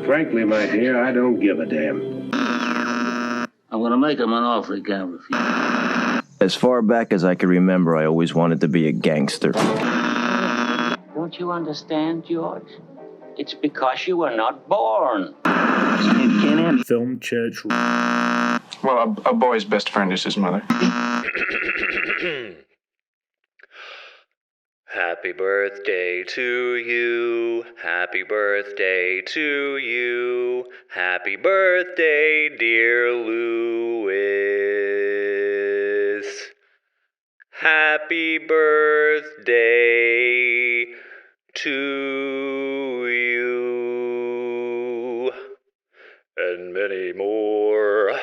Frankly, my dear, I don't give a damn. I'm gonna make him an offer he can't refuse. As far back as I can remember, I always wanted to be a gangster. Don't you understand, George? It's because you were not born. Film church. Well, a boy's best friend is his mother. Happy birthday to you. Happy birthday to you. Happy birthday, dear Louis. Happy birthday to you. And many more.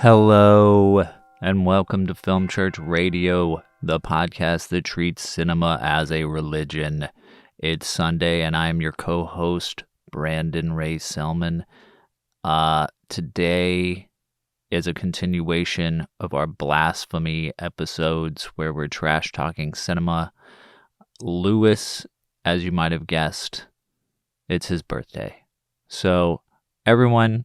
Hello, and welcome to Film Church Radio, the podcast that treats cinema as a religion. It's Sunday, and I'm your co-host, Brandon Ray Selman. Today is a continuation of our Blasphemy episodes where we're trash-talking cinema. Louis, as you might have guessed, it's his birthday. So, everyone,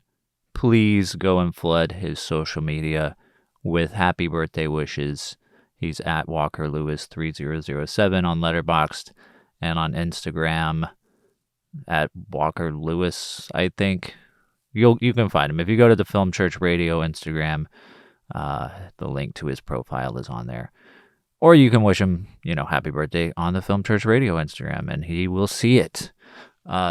please go and flood his social media with happy birthday wishes. He's at WalkerLewis3007 on Letterboxd and on Instagram at WalkerLewis, I think. You can find him. If you go to the Film Church Radio Instagram, the link to his profile is on there. Or you can wish him, happy birthday on the Film Church Radio Instagram, and he will see it.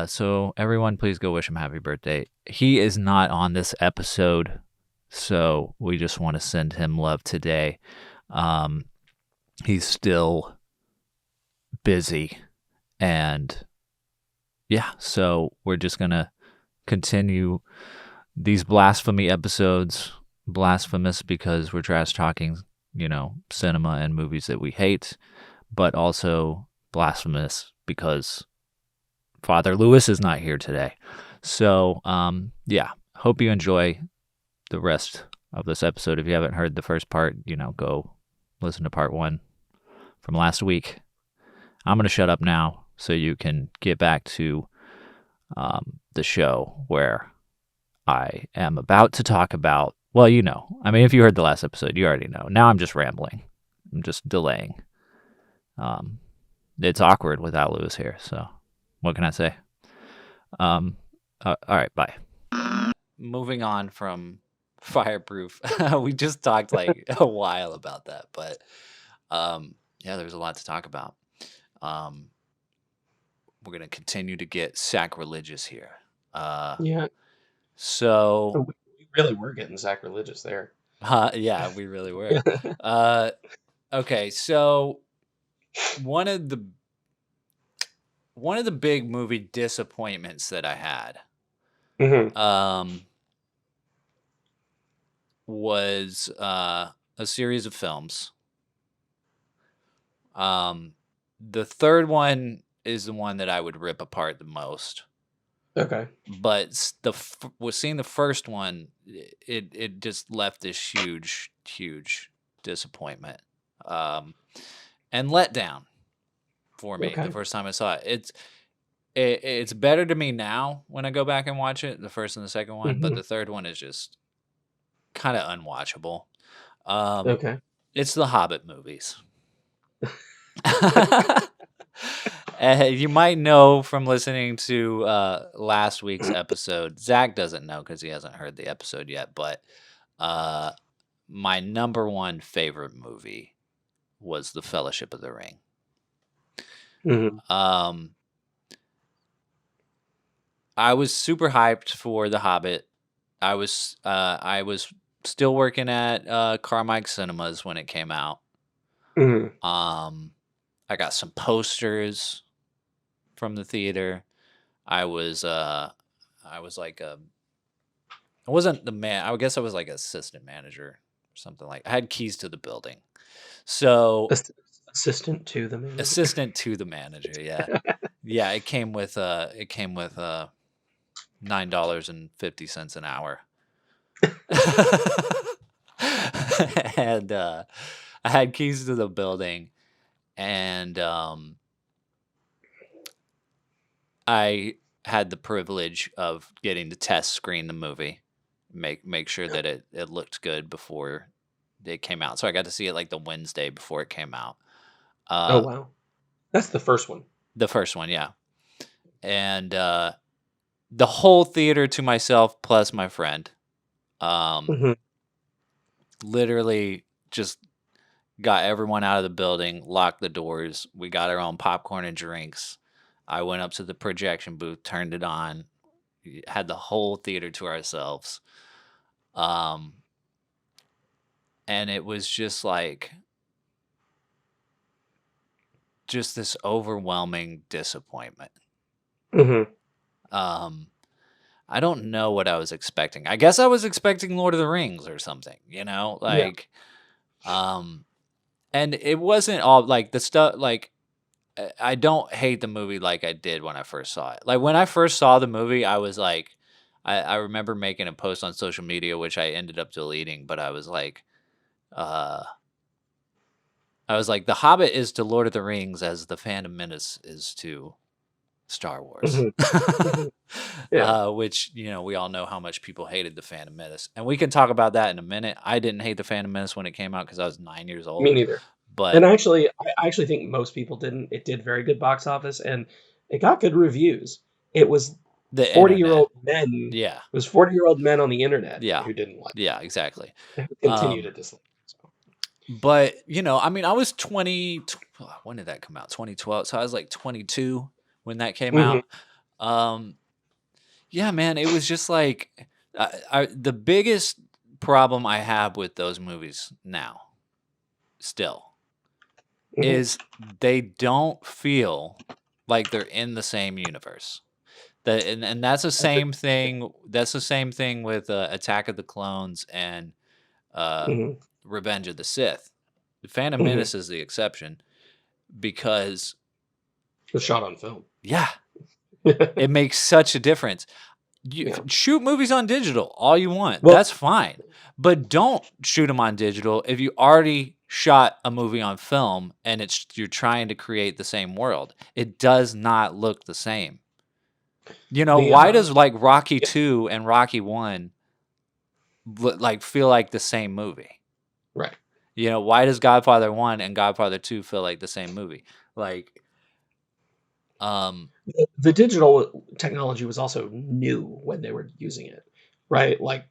So everyone, please go wish him happy birthday. He is not on this episode, so we just want to send him love today. He's still busy, and yeah, so we're just going to continue these Blasphemy episodes. Blasphemous because we're trash talking, cinema and movies that we hate, but also blasphemous because Father Louis is not here today. So, hope you enjoy the rest of this episode. If you haven't heard the first part, go listen to part 1 from last week. I'm going to shut up now so you can get back to the show where I am about to talk about, if you heard the last episode, you already know. Now I'm just rambling. I'm just delaying. It's awkward without Louis here, so what can I say? All right, bye. Moving on from Fireproof. We just talked like a while about that, but there's a lot to talk about. We're going to continue to get sacrilegious here. Yeah. So we really were getting sacrilegious there. Yeah, we really were. Okay, so one of the big movie disappointments that I had was a series of films. The third one is the one that I would rip apart the most. Okay. But seeing the first one, it just left this huge disappointment and letdown for me the first time I saw it. It's better to me now when I go back and watch it, the first and the second one, but the third one is just kind of unwatchable. Okay. It's the Hobbit movies. You might know from listening to last week's episode. Zach doesn't know because he hasn't heard the episode yet, but my number one favorite movie was The Fellowship of the Ring. I was super hyped for The Hobbit. I was still working at Carmike Cinemas when it came out. I got some posters from the theater. I wasn't the man. I guess I was like assistant manager or something like. I had keys to the building, so assistant to the manager. Assistant to the manager. Yeah, yeah. It came with $9.50 an hour, and I had keys to the building. and I had the privilege of getting to test screen the movie, make sure that it looked good before it came out. So I got to see it like the Wednesday before it came out. Oh wow, that's the first one. The first one, yeah. And the whole theater to myself plus my friend. Mhm. Literally just got everyone out of the building, locked the doors. We got our own popcorn and drinks. I went up to the projection booth, turned it on, had the whole theater to ourselves. And it was just like this overwhelming disappointment. Mhm. I don't know what I was expecting. I guess I was expecting Lord of the Rings or something, you know? Yeah. Like and it wasn't all like the stuff like I don't hate the movie like I did when I first saw it. Like when I first saw the movie, I was like I remember making a post on social media which I ended up deleting, but I was like The Hobbit is to Lord of the Rings as the Phantom Menace is to Star Wars. Mhm. Mhm. Yeah. Which, you know, we all know how much people hated the Phantom Menace. And we can talk about that in a minute. I didn't hate the Phantom Menace when it came out because I was 9 years Me old. neither. But And I actually think most people didn't. It did very good box office, and it got good reviews. It was the 40-year-old internet. men. Yeah. It was 40-year-old men on the internet Yeah. who didn't like Yeah, exactly. it, who continue to dislike it. So. But, you know, I mean, I was 20. When did that come out? 2012. So I was like 22 when that came Mhm. out. Yeah, man, it was just like the biggest problem I have with those movies now, still, Mhm. is they don't feel like they're in the same universe. And that's the same thing. That's the same thing with Attack of the Clones and Mhm. Revenge of the Sith. The Phantom Mhm. Menace is the exception because, It was shot on film. yeah, it makes such a difference. Yeah. Shoot movies on digital all you want. Well- That's fine. But don't shoot them on digital if you already shot a movie on film and you're trying to create the same world. It does not look the same. You know, why does like Rocky 2 and Rocky 1 like feel like the same movie? Right. You know, why does Godfather 1 and Godfather 2 feel like the same movie? Like the digital technology was also new when they were using it, right? Like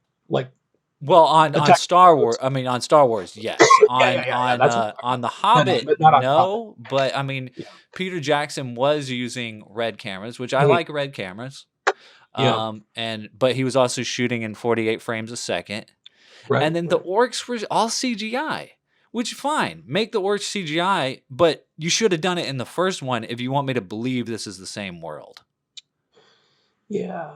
well, on Attack Star Wars, I mean, on Star Wars, yes. yeah. That's what On The Hobbit, but not on no. But I mean, Yeah. Peter Jackson was using red cameras, which I Mhm. like red cameras. Yeah. But he was also shooting in 48 frames a second. Right. And then the orcs were all CGI, which fine, make the orcs CGI, but you should have done it in the first one if you want me to believe this is the same world. Yeah.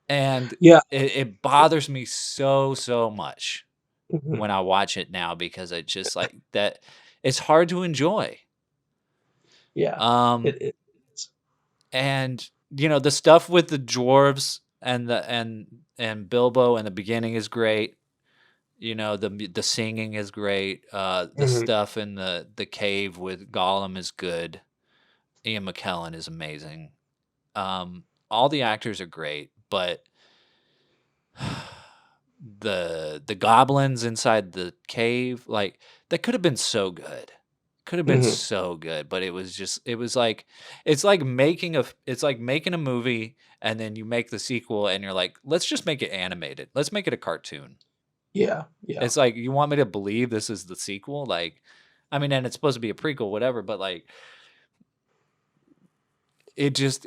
And Yeah. it bothers me so much Mhm. when I watch it now because it just like that it's hard to enjoy. Yeah. It's And you know the stuff with the dwarves and and Bilbo in the beginning is great. You know the singing is great. The Mhm. stuff in the cave with Gollum is good. Ian McKellen is amazing. All the actors are great, but the goblins inside the cave, like that could have been so good. Could have been Mhm. so good, but it was like it's like making a movie and then you make the sequel and you're like, let's just make it animated. Let's make it a cartoon. Yeah. It's like you want me to believe this is the sequel? Like, I mean, and it's supposed to be a prequel, whatever, but like it just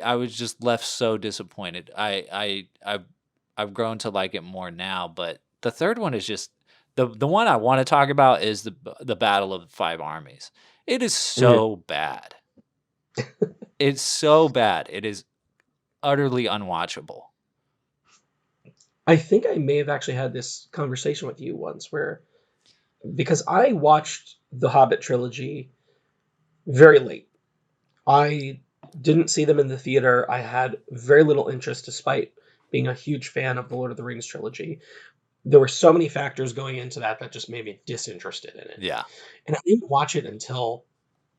I was just left so disappointed. I've grown to like it more now, but the third one is just the one I want to talk about is the Battle of the Five Armies. It is so bad. It's so bad. It is utterly unwatchable. I think I may have actually had this conversation with you once because I watched the Hobbit trilogy very late. I didn't see them in the theater. I had very little interest despite being a huge fan of the Lord of the Rings trilogy. there were so many factors going into that just made me disinterested in it. Yeah. And I didn't watch it until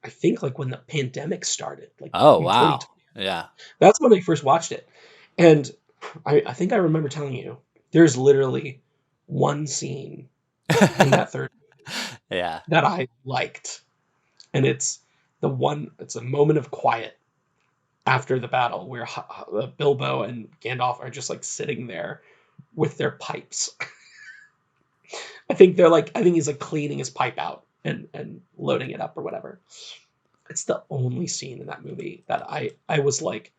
I think like when the pandemic started, like Oh, in wow. 2020. Yeah. That's when I first watched it. And I think I remember telling you there's literally one scene in that third Yeah. that I liked. And it's it's a moment of quiet after the battle where Bilbo and Gandalf are just like sitting there with their pipes. I think he's like cleaning his pipe out and loading it up or whatever. It's the only scene in that movie that I was like,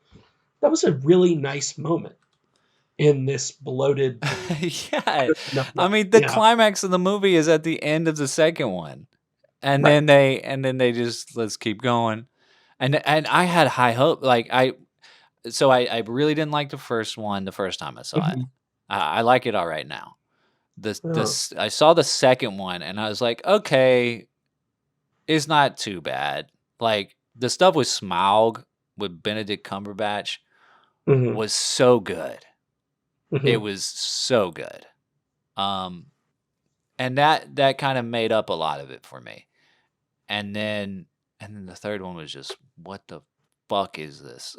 that was a really nice moment in this bloated. Yeah. I mean, the Yeah, climax of the movie is at the end of the second one. And right. then they just let's keep going. And I had high hope. Like I really didn't like the first one the first time I saw it. Mhm. I like it all right now. Oh, I saw the second one and I was like, okay, it's not too bad. Like the stuff with Smaug with Benedict Cumberbatch mhm, was so good. It mhm. was so good. Um, and that kind of made up a lot of it for me. And then the third one was just what the fuck is this?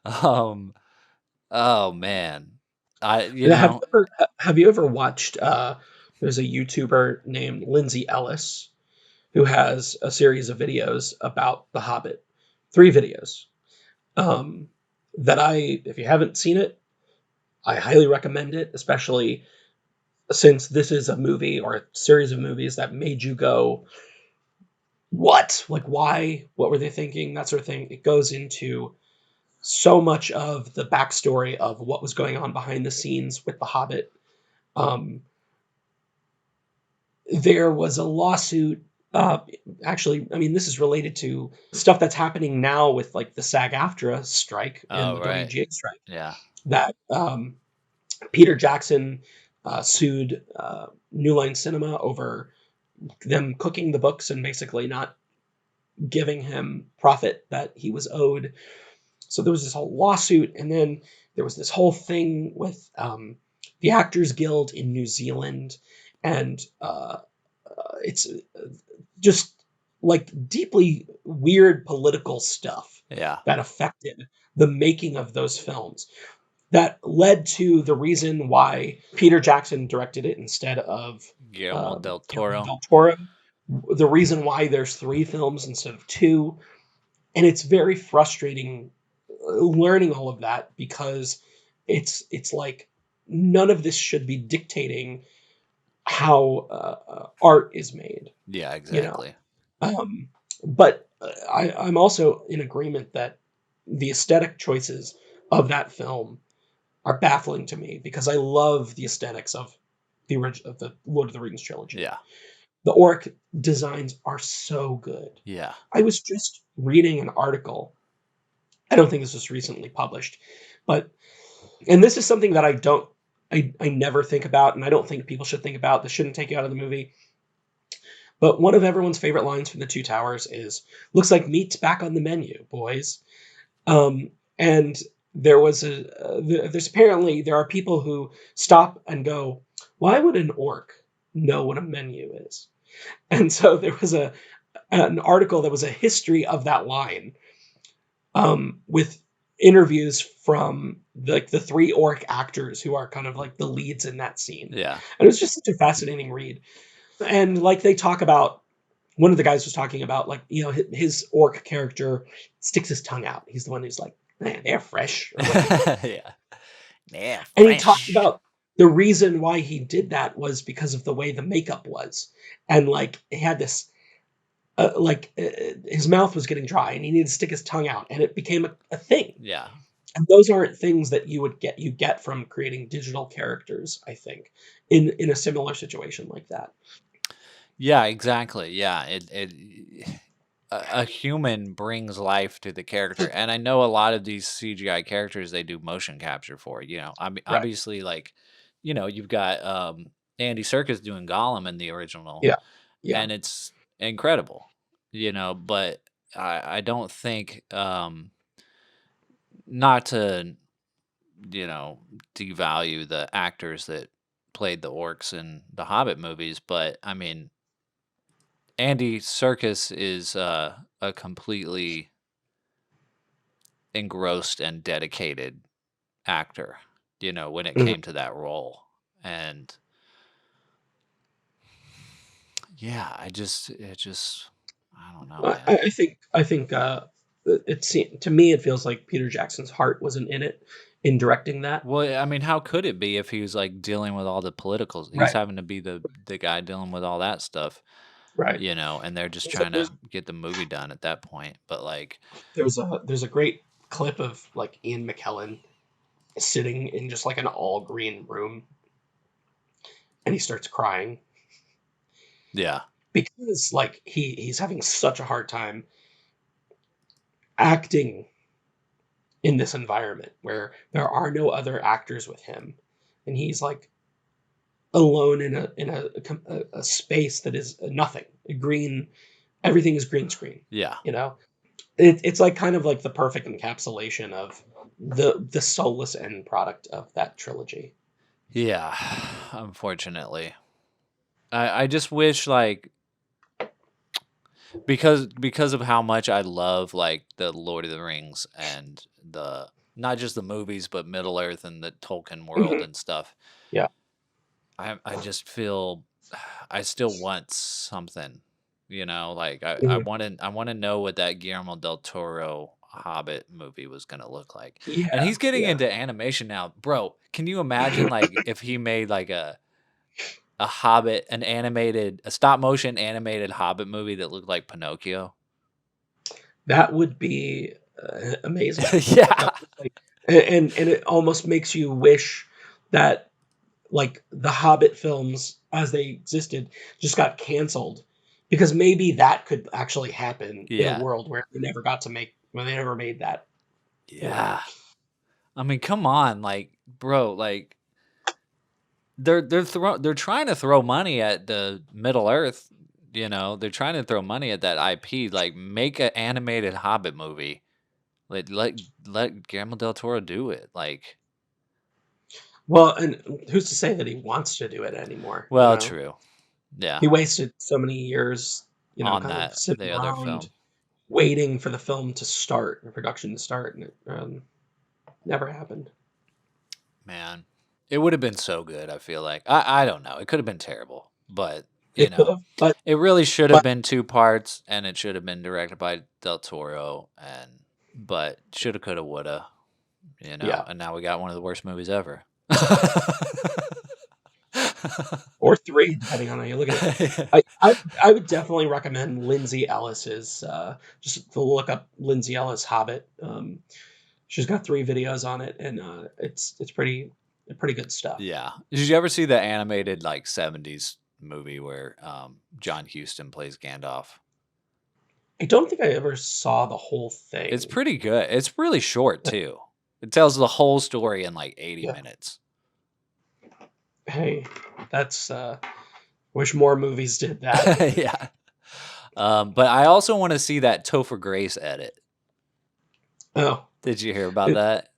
um, oh man, I you Yeah, know have you ever watched? There's a YouTuber named Lindsay Ellis who has a series of videos about The Hobbit, 3 videos. Um, that if you haven't seen it, I highly recommend it, especially since this is a movie or a series of movies that made you go, what? Like, why? What were they thinking? That sort of thing. It goes into so much of the backstory of what was going on behind the scenes with The Hobbit. Um, there was a lawsuit. Actually, I mean, this is related to stuff that's happening now with like the SAG-AFTRA strike and oh the right, WGA strike. yeah, That Peter Jackson sued New Line Cinema over them cooking the books and basically not giving him profit that he was owed. So there was this whole lawsuit, and then there was this whole thing with the Actors Guild in New Zealand, and it's just like deeply weird political stuff yeah. that affected the making of those films. That led to the reason why Peter Jackson directed it instead of Guillermo del Guillermo Toro. del Toro. The reason why there's 3 films instead of 2, and it's very frustrating learning all of that because it's like none of this should be dictating how art is made, Yeah, you know. exactly. Um, but I'm also in agreement that the aesthetic choices of that film are baffling to me because I love the aesthetics of the Lord of the Rings trilogy. Yeah, The orc designs are so good. yeah, I was just reading an article. I don't think this was recently published, but and this is something that I never think about, and I don't think people should think about. This shouldn't take you out of the movie. But one of everyone's favorite lines from The Two Towers is, "Looks like meat's back on the menu, boys." And there's apparently there are people who stop and go, "Why would an orc know what a menu is?" And so there was an article that was a history of that line, with interviews from the 3 orc actors who are kind of like the leads in that scene. yeah. And it was just such a fascinating read. And like they talk about, one of the guys was talking about like, his orc character sticks his tongue out. He's the one who's like, man, they're fresh or whatever. Yeah. Yeah, And he talked fresh. about the reason why he did that was because of the way the makeup was. And like he had this his mouth was getting dry and he needed to stick his tongue out, and it became a thing. Yeah. And those aren't things that you get from creating digital characters, I think, in a similar situation like that. Yeah, exactly. Yeah, a human brings life to the character, and I know a lot of these CGI characters they do motion capture for. I mean, Right. obviously, like, you've got Andy Serkis doing Gollum in the original, Yeah. Yeah. and it's incredible. But I don't think not to devalue the actors that played the orcs in the Hobbit movies, but I mean, Andy Serkis is a completely engrossed and dedicated actor, when it came to that role. And yeah, I don't know, man. I think to me it feels like Peter Jackson's heart wasn't in it in directing that. Well, I mean, how could it be if he was like dealing with all the politicals? He's Right. having to be the guy dealing with all that stuff, Right. and they're just trying to get the movie done at that point. But like, there's a great clip of like Ian McKellen sitting in just like an all green room, and he starts crying yeah, because like he's having such a hard time acting in this environment where there are no other actors with him, and he's like alone in a space that is nothing. Green, everything is green screen. yeah, It's like kind of like the perfect encapsulation of the soulless end product of that trilogy. yeah. Unfortunately, I just wish like because of how much I love like the Lord of the Rings and the not just the movies but Middle Earth and the Tolkien world and stuff. Yeah. I just feel I still want something, like I Mhm. want to know what that Guillermo del Toro Hobbit movie was going to look like. Yeah. And he's getting yeah. into animation now. Bro, can you imagine like if he made like a Hobbit, a stop motion animated Hobbit movie that looked like Pinocchio? That would be amazing. Yeah. And it almost makes you wish that like the Hobbit films as they existed just got canceled, because maybe that could actually happen in Yeah. a world where they never made that. Yeah. I mean, come on, like, bro, like they're trying to throw money at the Middle Earth, They're trying to throw money at that IP, like make an animated Hobbit movie. Let Guillermo del Toro do it. Like, Well, and who's to say that he wants to do it anymore? well, true. Yeah. He wasted so many years, On kind that, of sitting the other around film. waiting for the film to start, the production to start, and it never happened. Man, it would have been so good, I feel like. I don't know. It could have been terrible, but, It could have, but it really should have been 2 parts, and it should have been directed by Del Toro, but shoulda, coulda, woulda, Yeah. and now we got one of the worst movies ever. or 3, depending on how you look at it. I would definitely recommend Lindsay Ellis's. Just to look up Lindsay Ellis Hobbit. She's got 3 videos on it, and it's pretty good stuff. Yeah. Did you ever see the animated like 70s movie where John Huston plays Gandalf? I don't think I ever saw the whole thing. It's pretty good. It's really short too. It tells the whole story in like 80 minutes. Hey, that's wish more movies did that. Yeah. But I also want to see that Topher Grace edit. Oh, Did you hear about that?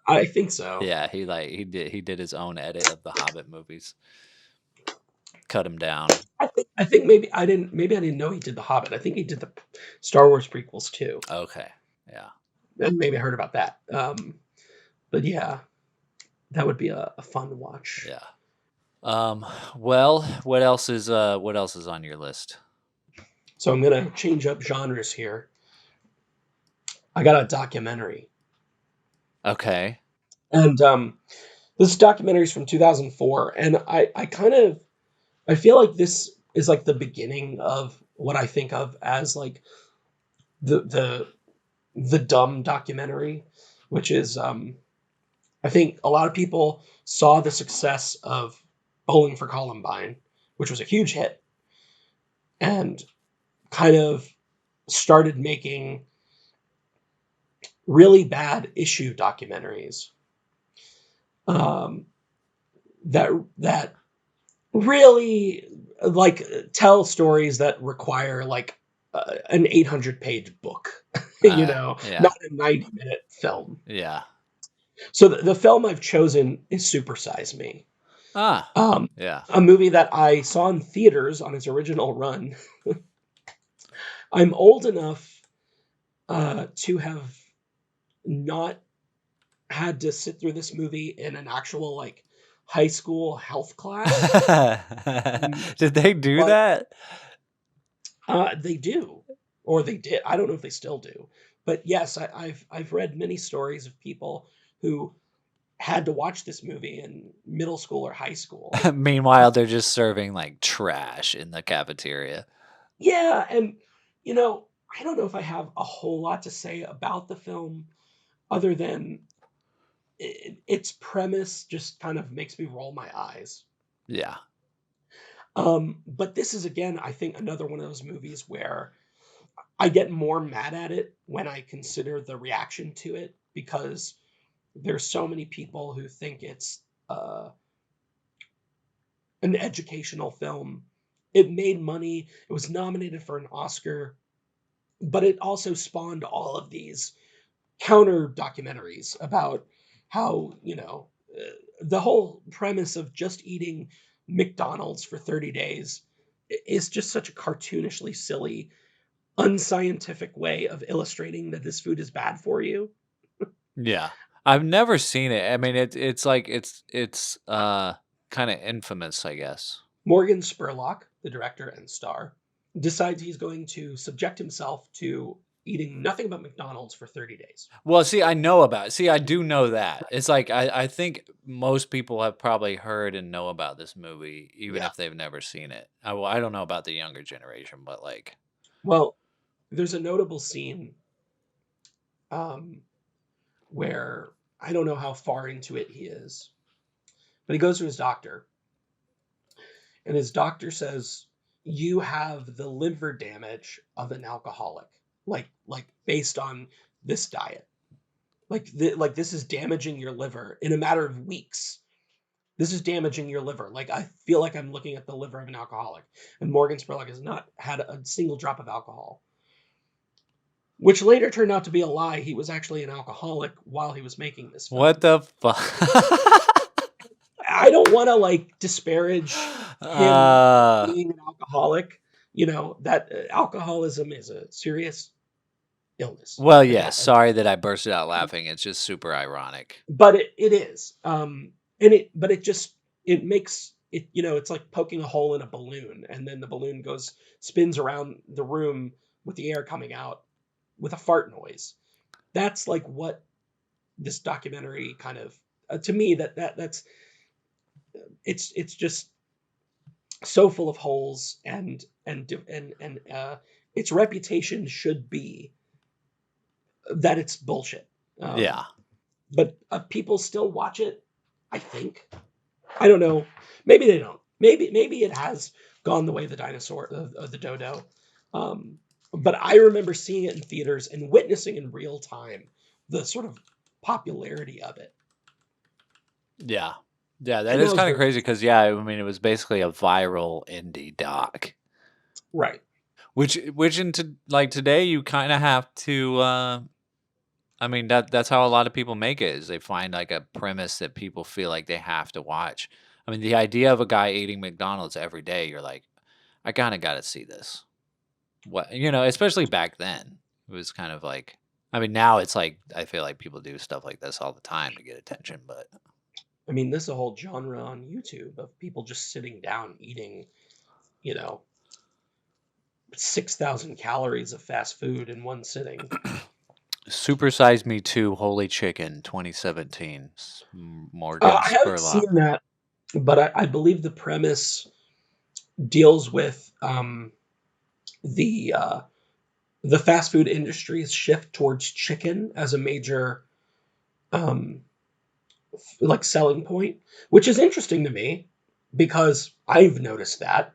I think so. Yeah, he did his own edit of the Hobbit movies. Cut him down. I think maybe I didn't know he did the Hobbit. I think he did the Star Wars prequels too. Okay. Yeah. And maybe I heard about that. But yeah, that would be a fun watch. Yeah. Well, what else is on your list? So I'm gonna change up genres here. I got a documentary. Okay. And this documentary is from 2004, and I feel like this is like the beginning of what I think of as like the dumb documentary, which is I think a lot of people saw the success of Bowling for Columbine, which was a huge hit, and kind of started making really bad issue documentaries that really like tell stories that require like an 800-page book, Yeah. not a 90-minute film. Yeah. So the film I've chosen is Super Size Me. Yeah. A movie that I saw in theaters on its original run. I'm old enough to have not had to sit through this movie in an actual like high school health class. Did they do But that? they do, or they did. I don't know if they still do, but yes, I've read many stories of people who had to watch this movie in middle school or high school. Meanwhile, they're just serving like trash in the cafeteria. Yeah, and you know, I don't know if I have a whole lot to say about the film other than its premise just kind of makes me roll my eyes. Yeah. But this is again, I think, another one of those movies where I get more mad at it when I consider the reaction to it because there's so many people who think it's an educational film. It made money. It was nominated for an Oscar, but it also spawned all of these counter documentaries about how, the whole premise of just eating McDonald's for 30 days is just such a cartoonishly silly, unscientific way of illustrating that this food is bad for you. Yeah. I've never seen it. I mean, it's like it's kind of infamous, I guess. Morgan Spurlock, the director and star, decides he's going to subject himself to eating nothing but McDonald's for 30 days. Well, see, I know about it. See, I do know that. It's like I think most people have probably heard and know about this movie, even Yeah. if they've never seen it. I don't know about the younger generation, but like, Well, there's a notable scene where I don't know how far into it he is, but he goes to his doctor, and his doctor says, "You have the liver damage of an alcoholic, like based on this diet. Like this is damaging your liver in a matter of weeks. This is damaging your liver. Like I feel like I'm looking at the liver of an alcoholic." And Morgan Spurlock has not had a single drop of alcohol, which later turned out to be a lie. He was actually an alcoholic while he was making this film. what the fuck? I don't want to like disparage him being an alcoholic. You know that alcoholism is a serious illness. Well, yes. Sorry that I bursted out laughing. It's just super ironic. But it is, but it makes it. It's like poking a hole in a balloon, and then the balloon spins around the room with the air coming out with a fart noise. That's like what this documentary kind of to me that's it's just so full of holes and its reputation should be that it's bullshit. Yeah. But people still watch it, I think. I don't know. Maybe they don't. Maybe it has gone the way of the dinosaur, of the dodo. But I remember seeing it in theaters and witnessing in real time the sort of popularity of it. Yeah. Yeah, that And is was kind of very crazy because, yeah, I mean, it was basically a viral indie doc. right. Which into like today, you kind of have to. I mean, that's how a lot of people make it. Is they find like a premise that people feel like they have to watch. I mean, the idea of a guy eating McDonald's every day, you're like, I kind of got to see this. What especially back then, it was kind of like. I mean, now it's like I feel like people do stuff like this all the time to get attention, but. I mean, there's a whole genre on YouTube of people just sitting down eating, 6,000 calories of fast food in one sitting. Super Size Me 2 Holy Chicken 2017. Morgan I haven't Spurlock. seen that, but I believe the premise deals with the fast food industry's shift towards chicken as a major like selling point, which is interesting to me because I've noticed that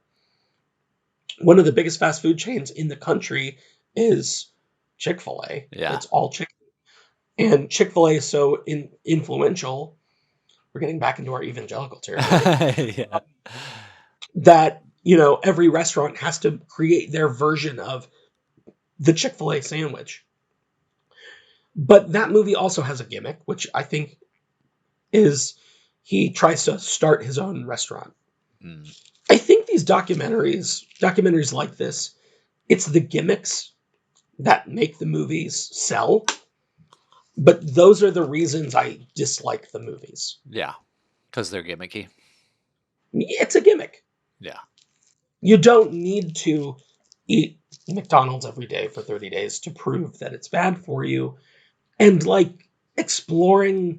one of the biggest fast food chains in the country is Chick-fil-A. Yeah. It's all chicken. And Chick-fil-A is so influential, we're getting back into our evangelical territory, Yeah. that, every restaurant has to create their version of the Chick-fil-A sandwich. But that movie also has a gimmick, which I think is he tries to start his own restaurant. Mm. I think these documentaries like this, it's the gimmicks that make the movies sell, but those are the reasons I dislike the movies. Yeah, because they're gimmicky. It's a gimmick. Yeah. You don't need to eat McDonald's every day for 30 days to prove that it's bad for you. And like exploring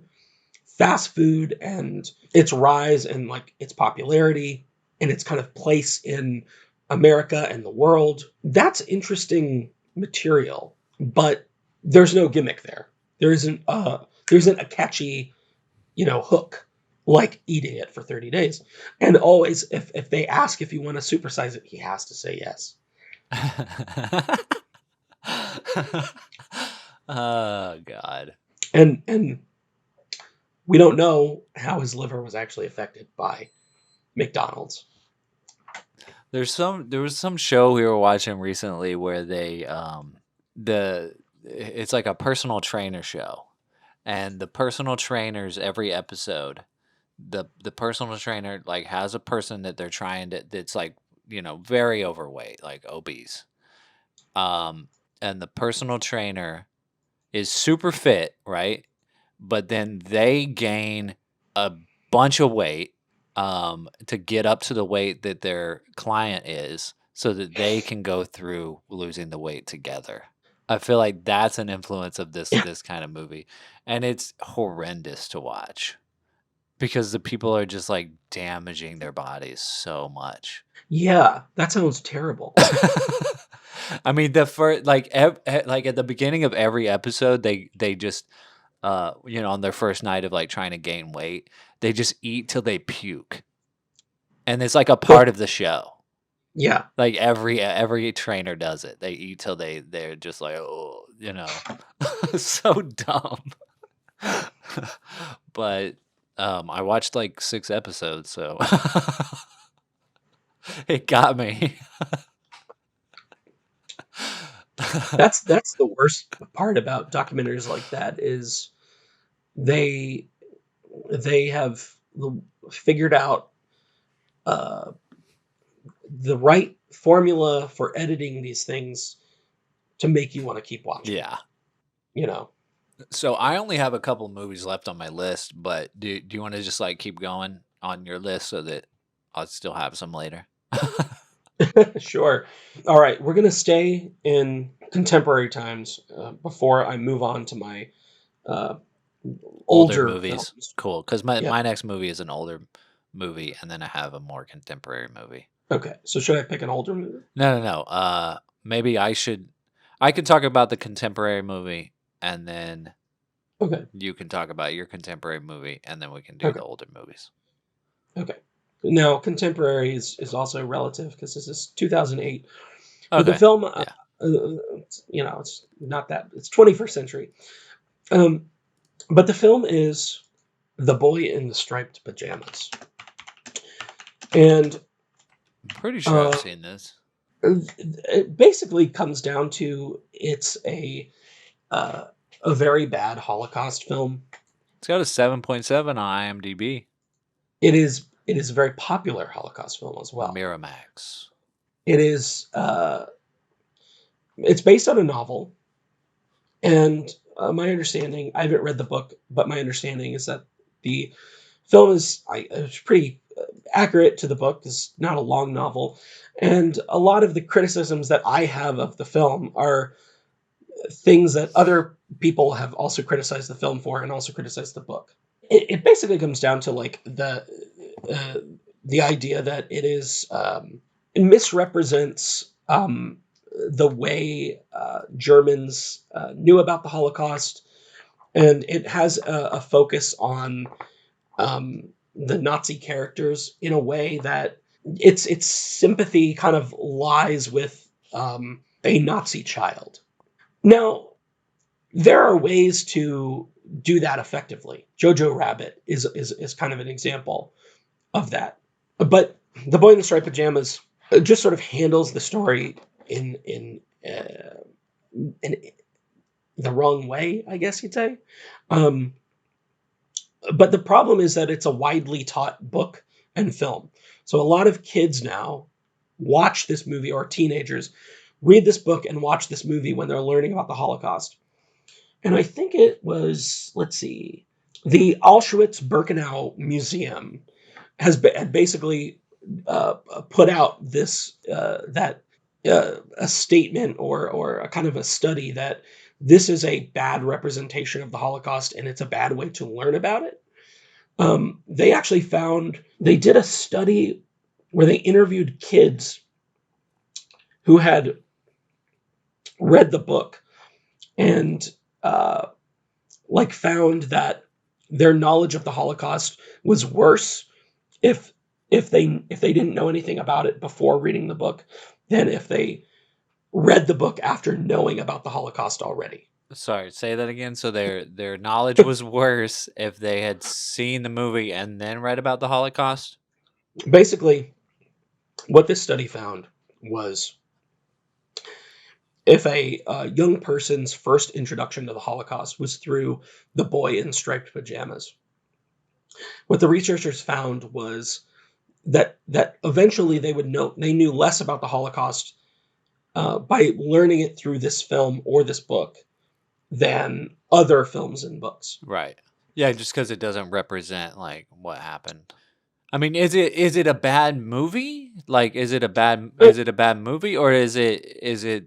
fast food and its rise and like its popularity and its kind of place in America and the world, that's interesting material, but there's no gimmick there. There isn't a catchy, hook like eating it for 30 days. And always if they ask if you want to supersize it, he has to say yes. Oh God. And we don't know how his liver was actually affected by McDonald's. There was some show we were watching recently where they it's like a personal trainer show. And the personal trainers every episode, the personal trainer like has a person that they're trying to that's like, very overweight, like obese. And the personal trainer is super fit, right? But then they gain a bunch of weight to get up to the weight that their client is so that they can go through losing the weight together. I feel like that's an influence of this Yeah. this kind of movie. And it's horrendous to watch because the people are just like damaging their bodies so much. Yeah, that sounds terrible. I mean, the first like like at the beginning of every episode, they just on their first night of like trying to gain weight, they just eat till they puke, and it's like a part of the show. Yeah. Like every trainer does it. They eat till they're just like, oh, so dumb. But I watched like 6 episodes, so it got me. That's the worst part about documentaries like that is they have figured out the right formula for editing these things to make you want to keep watching. Yeah. So I only have a couple movies left on my list, but do you want to just like keep going on your list so that I'll still have some later? Sure. All right, we're gonna stay in contemporary times before I move on to my older movies. films. Cool, because Yeah. my next movie is an older movie, and then I have a more contemporary movie. Okay, so should I pick an older movie? No. Maybe I could talk about the contemporary movie, and then Okay. you can talk about your contemporary movie, and then we can do Okay. the older movies. Okay. Now, contemporary is also relative because this is 2008. But Okay. the film, Yeah. it's not that. It's 21st century. But the film is The Boy in the Striped Pajamas. And I'm pretty sure I've seen this. it basically comes down to it's a very bad Holocaust film. It's got a 7.7 on IMDb. It is a very popular Holocaust film as well. Miramax. It is it's based on a novel, and my understanding, I haven't read the book, but my understanding is that the film is pretty accurate to the book. It's not a long novel, and a lot of the criticisms that I have of the film are things that other people have also criticized the film for and also criticized the book. It basically comes down to like the idea that it misrepresents the way Germans knew about the Holocaust, and it has a focus on the Nazi characters in a way that its sympathy kind of lies with a Nazi child. Now, there are ways to do that effectively. Jojo Rabbit is kind of an example of that. But The Boy in the Striped Pajamas just sort of handles the story in the wrong way, I guess you'd say. But the problem is that it's a widely taught book and film. So a lot of kids now watch this movie, or teenagers read this book and watch this movie when they're learning about the Holocaust. And I think it was, let's see, the Auschwitz-Birkenau Museum had basically put out this a statement, or a kind of a study that this is a bad representation of the Holocaust and it's a bad way to learn about it. They actually they did a study where they interviewed kids who had read the book and found that their knowledge of the Holocaust was worse if they didn't know anything about it before reading the book than if they read the book after knowing about the Holocaust already. Sorry, say that again. So their knowledge was worse if they had seen the movie and then read about the Holocaust? Basically, what this study found was if a young person's first introduction to the Holocaust was through The Boy in Striped Pajamas, what the researchers found was that eventually they knew less about the Holocaust by learning it through this film or this book than other films and books. Right. Yeah, just because it doesn't represent like what happened. I mean, is it a bad movie? Like, is it a bad movie, or is the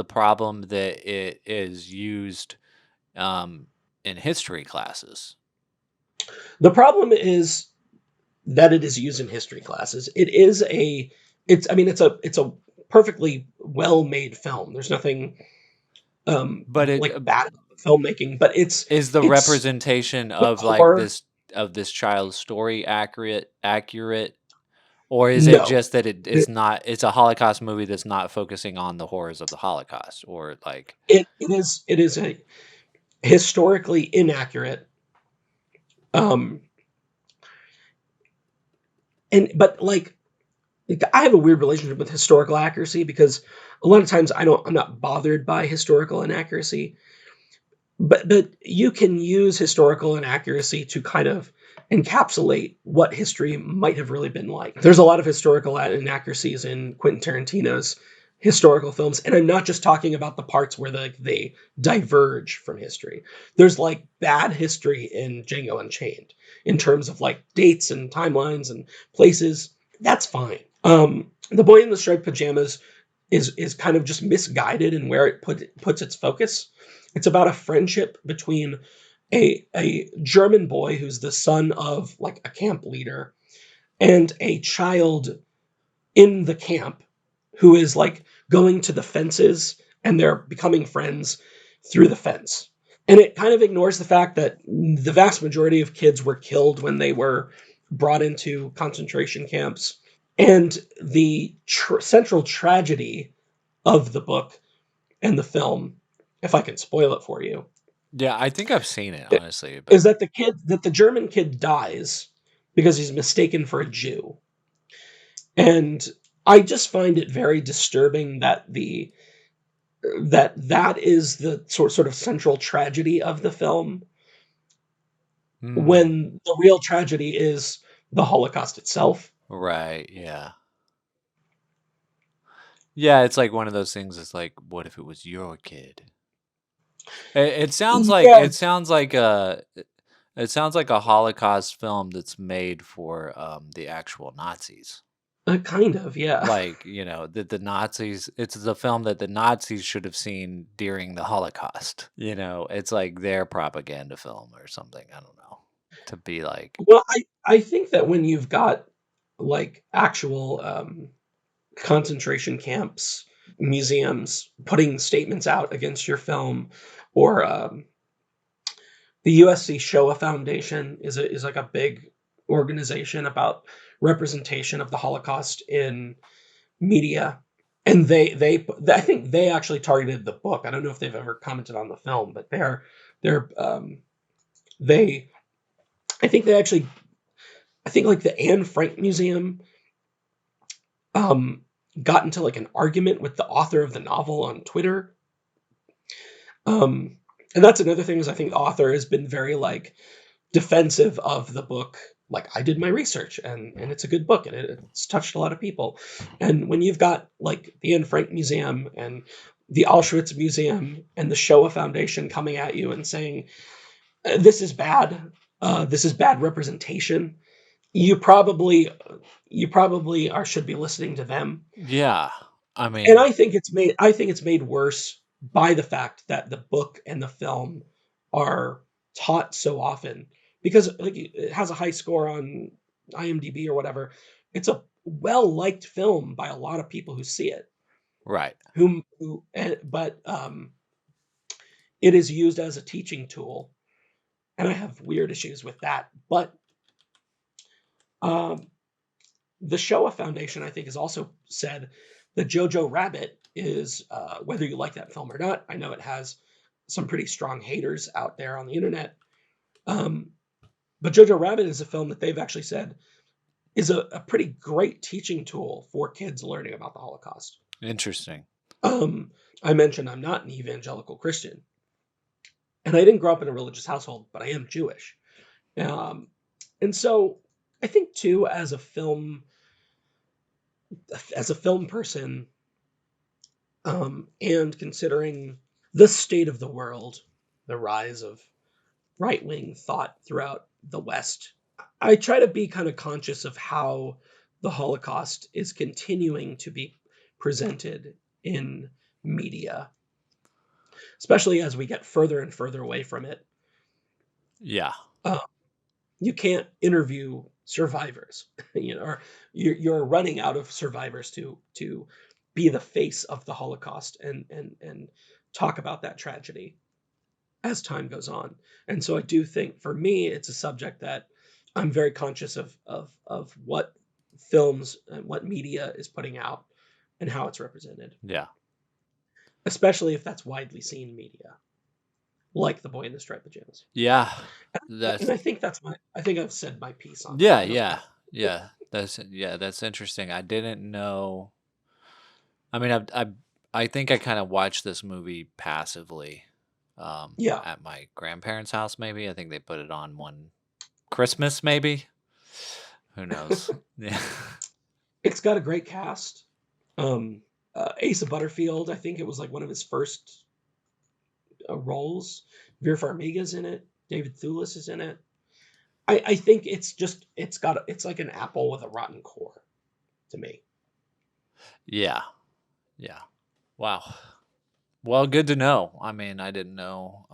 problem that it is used in history classes? The problem is that it is used in history classes. It's a perfectly well-made film. There's nothing But bad about the filmmaking, but is the it's representation the of core. this child's story accurate, or is it No, just that it's a Holocaust movie that's not focusing on the horrors of the Holocaust, or like it is a historically inaccurate. But I have a weird relationship with historical accuracy because a lot of times I'm not bothered by historical inaccuracy, but you can use historical inaccuracy to kind of encapsulate what history might have really been like. There's a lot of historical inaccuracies in Quentin Tarantino's historical films, and I'm not just talking about the parts where they diverge from history. There's bad history in Django Unchained in terms of dates and timelines and places. That's fine. The Boy in the Striped Pajamas is kind of just misguided in where it puts its focus. It's about a friendship between a German boy who's the son of a camp leader and a child in the camp who is going to the fences, and they're becoming friends through the fence. And it kind of ignores the fact that the vast majority of kids were killed when they were brought into concentration camps. And the central tragedy of the book and the film, if I can spoil it for you. Yeah, I think I've seen it, honestly. Is that the German kid dies because he's mistaken for a Jew. And I just find it very disturbing that that is the sort of central tragedy of the film, when the real tragedy is the Holocaust itself. Right, yeah. Yeah, it's like one of those things. It's like, what if it was your kid? It sounds like Yeah. it sounds like a Holocaust film that's made for the actual Nazis. Kind of, yeah. Like, the Nazis, it's the film that the Nazis should have seen during the Holocaust. It's like their propaganda film or something. I don't know. To be like, Well, I think that when you've got actual concentration camps, museums putting statements out against your film, or the USC Shoah Foundation is a big organization about representation of the Holocaust in media, and I think they actually targeted the book. I don't know if they've ever commented on the film, but I think the Anne Frank Museum got into an argument with the author of the novel on Twitter. And that's another thing, is I think the author has been very defensive of the book. Like, I did my research, and it's a good book, and it's touched a lot of people. And when you've got like the Anne Frank Museum and the Auschwitz Museum and the Shoah Foundation coming at you and saying, this is bad, this is bad representation, you probably should be listening to them. Yeah. I mean, And I think it's made worse by the fact that the book and the film are taught so often, because like it has a high score on IMDb or whatever. It's a well-liked film by a lot of people who see it. right. But it is used as a teaching tool, and I have weird issues with that. But the Shoah Foundation, I think, has also said that Jojo Rabbit is, whether you like that film or not, I know it has some pretty strong haters out there on the internet. But Jojo Rabbit is a film that they've actually said is a pretty great teaching tool for kids learning about the Holocaust. Interesting. I mentioned I'm not an evangelical Christian, and I didn't grow up in a religious household, but I am Jewish. And so I think too, as a film person, and considering the state of the world, the rise of right-wing thought throughout the West, I try to be kind of conscious of how the Holocaust is continuing to be presented in media, especially as we get further and further away from it. Yeah. You can't interview survivors, or you're running out of survivors to be the face of the Holocaust and talk about that tragedy as time goes on. And so I do think, for me, it's a subject that I'm very conscious of what films and what media is putting out and how it's represented. Yeah. Especially if that's widely seen media, like The Boy in the Striped Pajamas. Yeah. And I think I've said my piece on Yeah, that. yeah. That's interesting. I didn't know. I mean, I think I kind of watched this movie passively. Yeah. At my grandparents' house, maybe. I think they put it on one Christmas, maybe. Who knows? Yeah. It's got a great cast. Asa Butterfield, I think it was like one of his first roles. Vera Farmiga's in it. David Thewlis is in it. I think it's like an apple with a rotten core to me. Yeah. Yeah. Wow. Well, good to know. I mean, I didn't know.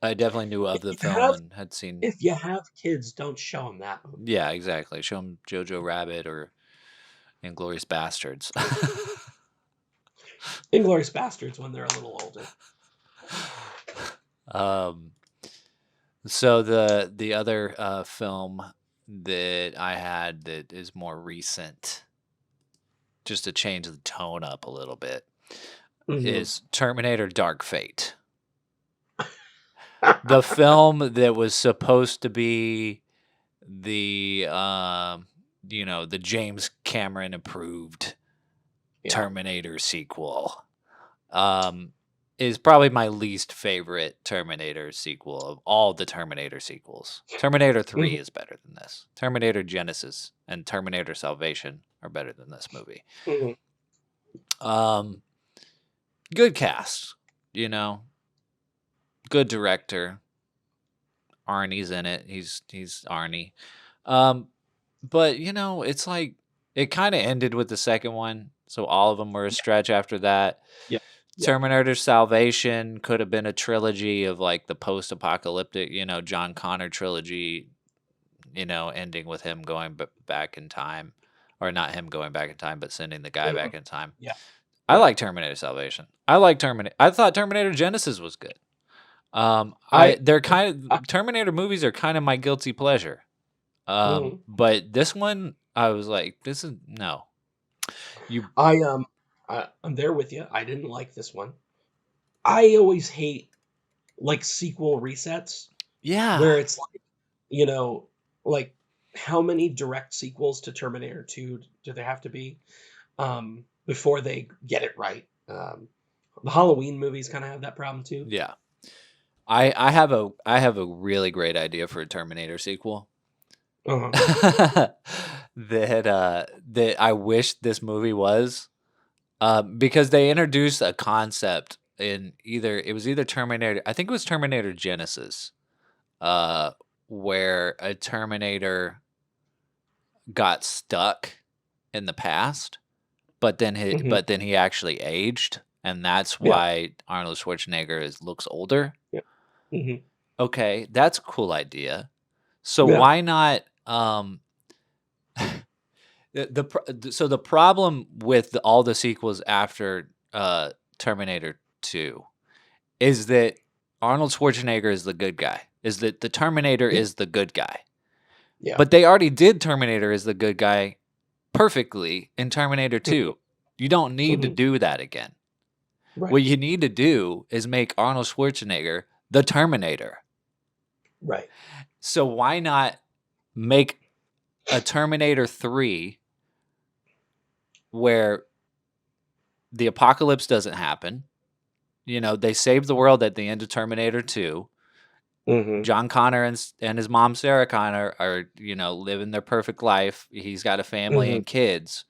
I definitely knew of the film and had seen. If you have kids, don't show them that movie. Yeah, exactly. Show them Jojo Rabbit or Inglourious Bastards. Inglourious Bastards when they're a little older. So the other film that I had that is more recent, just to change the tone up a little bit, is Terminator Dark Fate. The film that was supposed to be the the James Cameron approved Terminator sequel, is probably my least favorite Terminator sequel of all the Terminator sequels. Terminator 3 is better than this. Terminator Genesis and Terminator Salvation are better than this movie. Good cast, good director. Arnie's in it. He's Arnie. But it's like it kind of ended with the second one, so all of them were a stretch after that. Yeah. Terminator Salvation could have been a trilogy of like the post-apocalyptic, John Connor trilogy, ending with him going back in time, or not him going back in time, but sending the guy back in time. Yeah. I like Terminator Salvation. I thought Terminator Genesis was good. Terminator movies are kind of my guilty pleasure. But this one, I was like, this is no. I'm there with you. I didn't like this one. I always hate like sequel resets. Yeah. Where it's like, like how many direct sequels to Terminator 2 do there have to be before they get it right? The Halloween movies kind of have that problem too. Yeah. I have a really great idea for a Terminator sequel. Uh-huh. That I wish this movie was, because they introduced a concept in either Terminator, I think it was Terminator Genesis, uh, where a Terminator got stuck in the past, but then Hmm. he actually aged, and that's Yeah. why Arnold Schwarzenegger looks older. Yeah. Hmm. Okay, that's a cool idea. So Yeah. why not? So the problem with all the sequels after Terminator 2 is that Arnold Schwarzenegger is the good guy. Is that the Terminator Yeah. is the good guy? Yeah. But they already did Terminator as the good guy perfectly in Terminator Mhm. 2. You don't need to Mhm. do that again. Right. What you need to do is make Arnold Schwarzenegger the Terminator. Right. So why not make a Terminator 3 where the apocalypse doesn't happen? You know, they save the world at the end of Terminator 2. Hmm. John Connor and his mom Sarah Connor are, living their perfect life. He's got a family Hmm. and kids.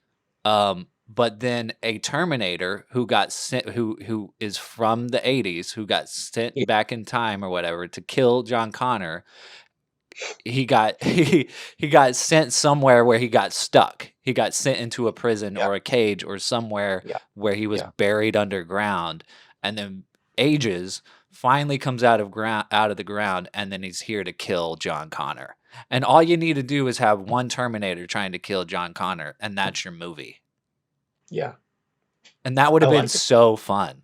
But then a Terminator who got sent, who is from the 80s, who got Yeah. sent back in time or whatever to kill John Connor, he got sent somewhere where he got stuck. He got sent into a prison Yeah. or a cage or somewhere Yeah. where he was Yeah. buried underground, and then ages, finally comes out of the ground, and then he's here to kill John Connor. And all you need to do is have one Terminator trying to kill John Connor, and that's your movie. Yeah. And that would I have been like it. so fun.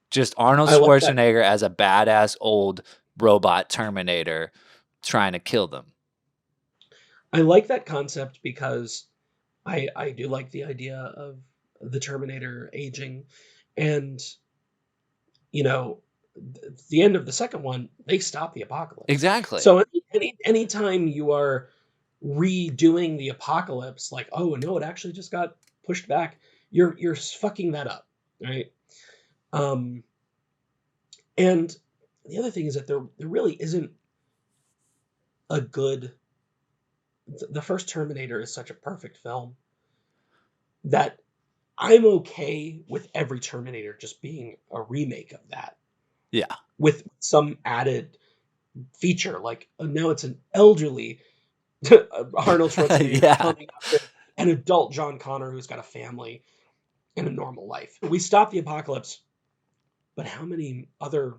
Just Arnold I like that. Schwarzenegger as a badass old robot Terminator trying to kill them. I like that concept because I do like the idea of the Terminator aging, and you know, the end of the second one, they stop the apocalypse. Exactly. So anytime you are redoing the apocalypse, like, oh no, it actually just got pushed back, you're fucking that up, right? Um, and the other thing is that there really isn't a good. The first Terminator is such a perfect film that I'm okay with every Terminator just being a remake of that, Yeah. with some added feature, like now it's an elderly Arnold Schwarzenegger Yeah. coming after an adult John Connor who's got a family and a normal life. We stop the apocalypse, but how many other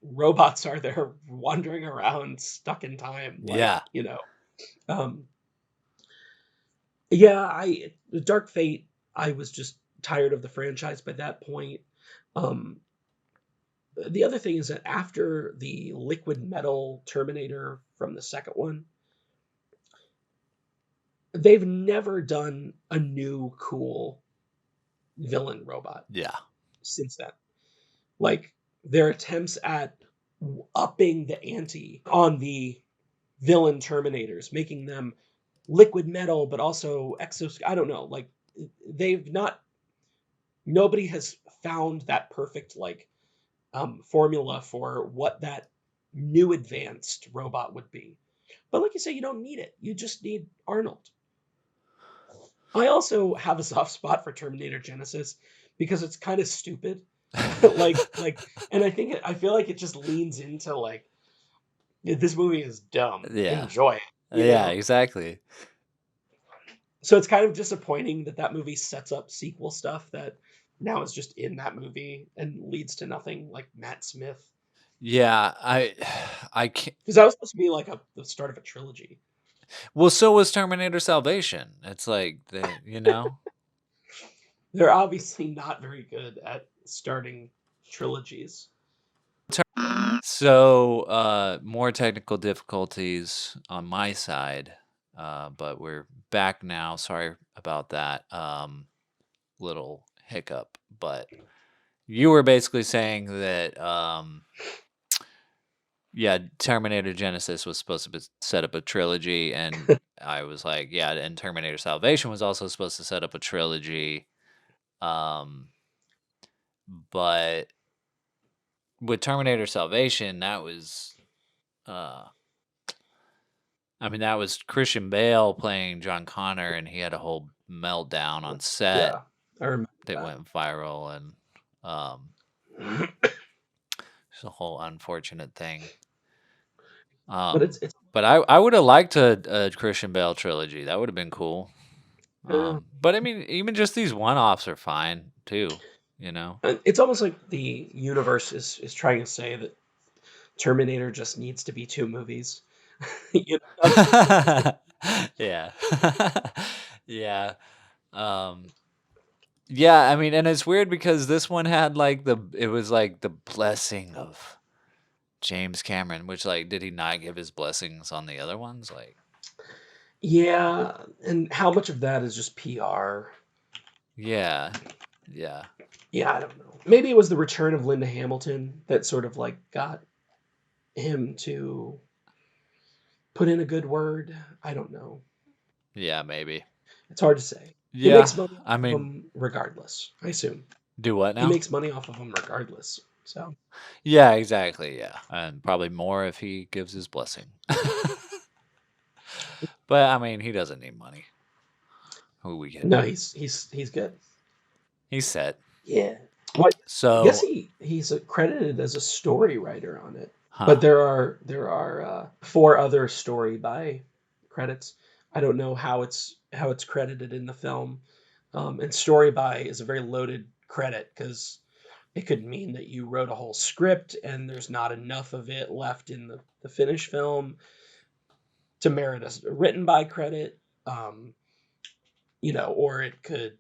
robots are there wandering around stuck in time? Like, Yeah. Um, yeah, Dark Fate, I was just tired of the franchise by that point. Um, the other thing is that after the liquid metal Terminator from the second one, they've never done a new cool villain robot Yeah. since then. Like their attempts at upping the ante on the villain Terminators, making them liquid metal, but also I don't know. Like they've not. Nobody has found that perfect formula for what that new advanced robot would be. But like you say, you don't need it. You just need Arnold. I also have a soft spot for Terminator Genesis because it's kind of stupid. And I feel like it just leans into like this movie is dumb. Yeah. Enjoy it. Yeah, exactly. So it's kind of disappointing that that movie sets up sequel stuff that now is just in that movie and leads to nothing, like Matt Smith. Yeah, I can't. Because that was supposed to be like the start of a trilogy. Well, so was Terminator Salvation. It's like They're obviously not very good at starting trilogies. So, more technical difficulties on my side, but we're back now. Sorry about that little hiccup. But you were basically saying that, yeah, Terminator Genesis was supposed to set up a trilogy, and I was like, yeah, and Terminator Salvation was also supposed to set up a trilogy. But with Terminator Salvation, that was, that was Christian Bale playing John Connor, and he had a whole meltdown on set Yeah, I remember that went viral, and it's a whole unfortunate thing. but it's But I would have liked a Christian Bale trilogy. That would have been cool. But I mean, even just these one-offs are fine too. You know. it's almost like the universe is trying to say that Terminator just needs to be 2 movies. You know? Yeah. Yeah. Yeah, I mean, and it's weird because this one had like it was like the blessing of James Cameron, which like did he not give his blessings on the other ones? Like, Yeah, and how much of that is just PR? yeah. Yeah. Yeah, I don't know. Maybe it was the return of Linda Hamilton that sort of like got him to put in a good word. I don't know. Yeah, maybe. It's hard to say. He Yeah, makes money I off of mean, them regardless, I assume. do what He now? makes money off of them regardless. So, Yeah, exactly. Yeah. And probably more if he gives his blessing. But I mean, he doesn't need money. Who we get? no, he's good. He's set. Yeah. Well, I guess So, he's credited as a story writer on it. But huh. there are 4 other story by credits. I don't know how it's credited in the film. And story by is a very loaded credit because it could mean that you wrote a whole script and there's not enough of it left in the finished film to merit a written by credit. Or it could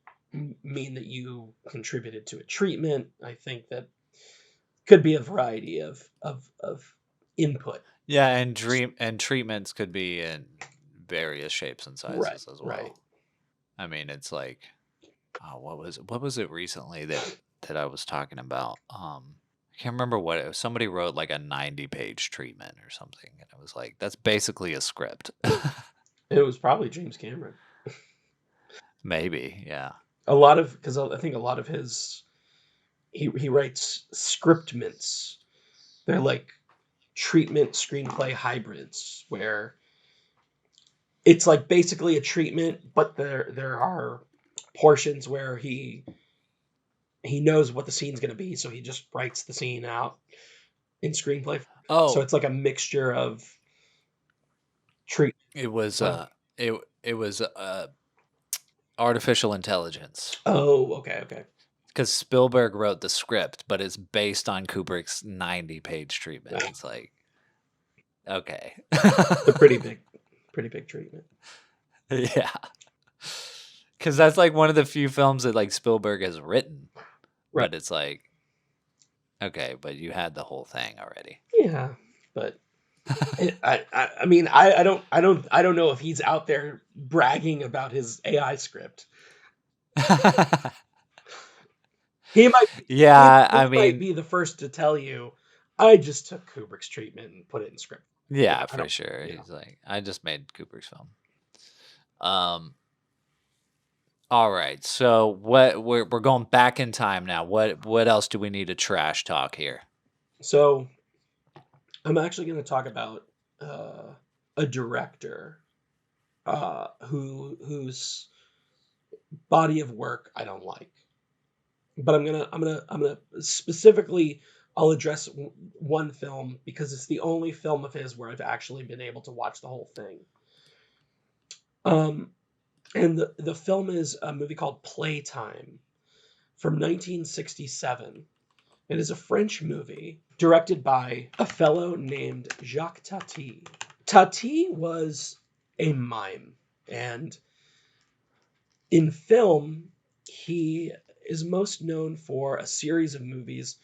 mean that you contributed to a treatment. I think that could be a variety of input. Yeah, and treatments could be in various shapes and Right, sizes as well. right. I mean, it's like, what was it recently that I was talking about? I can't remember what it was. Somebody wrote like a 90-page treatment or something, and it was like that's basically a script. It was probably James Cameron. Maybe, yeah. A lot of because I think a lot of his he writes scriptments. They're like treatment screenplay hybrids where it's like basically a treatment, but there are portions where he knows what the scene's going to be, so he just writes the scene out in screenplay. So Oh, it's like a mixture of treat. it was Uh, it was artificial intelligence. oh, okay, okay. Because Spielberg wrote the script, but it's based on Kubrick's 90-page treatment. Wow. It's like, okay. A pretty big treatment. Yeah. Because that's like one of the few films that like Spielberg has written. Right. But it's like, okay, but you had the whole thing already. Yeah, but I mean I don't know if he's out there bragging about his AI script. He might Yeah, I might mean, be the first to tell you, I just took Kubrick's treatment and put it in script. yeah, I for don't, sure. you know. He's like, I just made Kubrick's film. All right. So what we're going back in time now. What else do we need to trash talk here? So I'm actually going to talk about a director whose body of work I don't like, but I'm gonna specifically I'll address one film because it's the only film of his where I've actually been able to watch the whole thing. And the film is a movie called Playtime from 1967. It is a French movie directed by a fellow named Jacques Tati. Tati was a mime, and in film, he is most known for a series of movies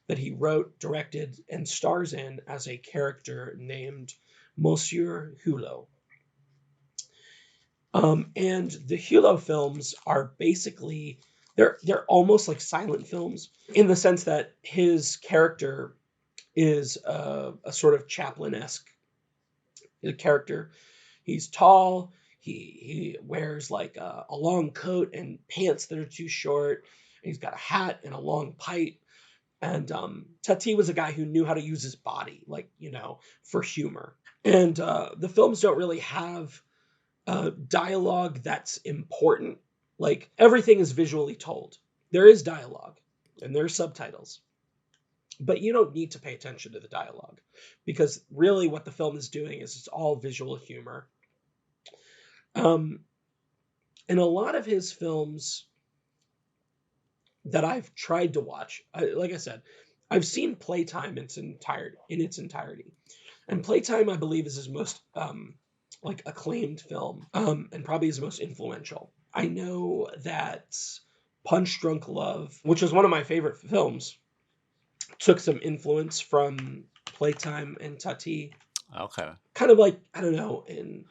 that he wrote, directed, and stars in as a character named Monsieur Hulot. And the Hulot films are basically they're almost like silent films in the sense that his character is a sort of Chaplin-esque character. He's tall. He wears like a long coat and pants that are too short. He's got a hat and a long pipe. And Tati was a guy who knew how to use his body, like, for humor. And the films don't really have dialogue that's important. Like, everything is visually told. There is dialogue and there are subtitles, but you don't need to pay attention to the dialogue, because really what the film is doing is it's all visual humor. And a lot of his films that I've tried to watch, like I said, I've seen Playtime in its entirety. And Playtime, I believe, is his most like acclaimed film, and probably his most influential. I know that Punch Drunk Love, which is one of my favorite films, took some influence from Playtime and Tati. Okay. Kind of like, I don't know, in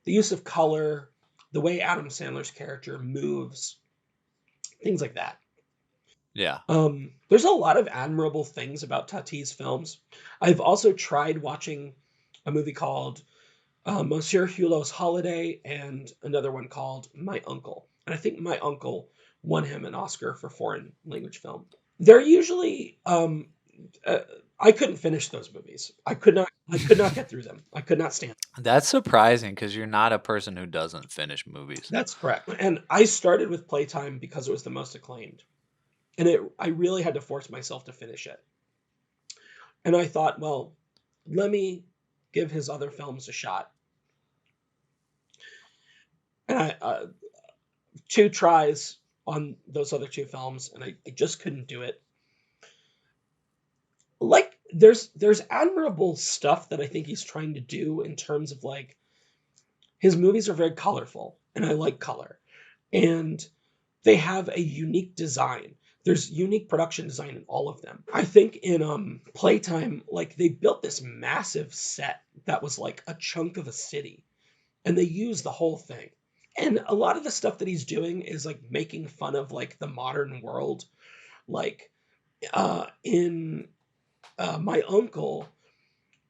the use of color, the way Adam Sandler's character moves, things like that. Yeah. There's a lot of admirable things about Tati's films. I've also tried watching a movie called Monsieur Hulot's Holiday and another one called My Uncle. And I think My Uncle won him an Oscar for foreign language film. They're usually I couldn't finish those movies. I could not get through them. I could not stand them. That's surprising because you're not a person who doesn't finish movies. That's correct. And I started with Playtime because it was the most acclaimed. And I really had to force myself to finish it. And I thought, well, let me give his other films a shot. And I 2 tries on those other 2 films, and I just couldn't do it. Like, there's admirable stuff that I think he's trying to do in terms of, like, his movies are very colorful, and I like color. And they have a unique design. There's unique production design in all of them. I think in Playtime, like, they built this massive set that was like a chunk of a city, and they used the whole thing. And a lot of the stuff that he's doing is like making fun of like the modern world. Like in My Uncle,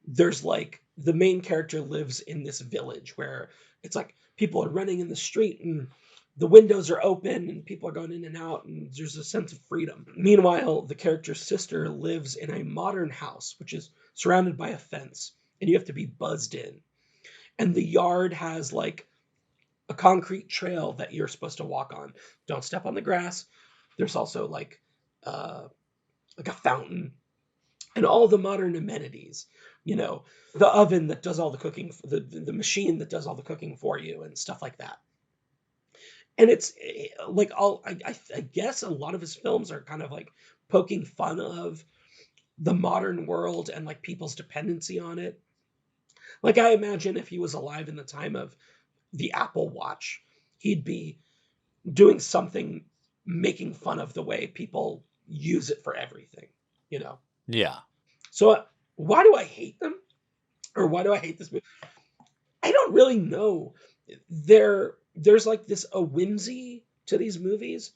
there's like the main character lives in this village where it's like people are running in the street and the windows are open and people are going in and out and there's a sense of freedom. Meanwhile, the character's sister lives in a modern house, which is surrounded by a fence, and you have to be buzzed in. And the yard has like a concrete trail that you're supposed to walk on. Don't step on the grass. There's also like a fountain and all the modern amenities, the oven that does all the cooking, the machine that does all the cooking for you and stuff like that. And it's like I guess a lot of his films are kind of like poking fun of the modern world and like people's dependency on it. Like, I imagine if he was alive in the time of the Apple Watch, he'd be doing something making fun of the way people use it for everything, Yeah. So why do I hate them? Or why do I hate this movie? I don't really know. There's like a whimsy to these movies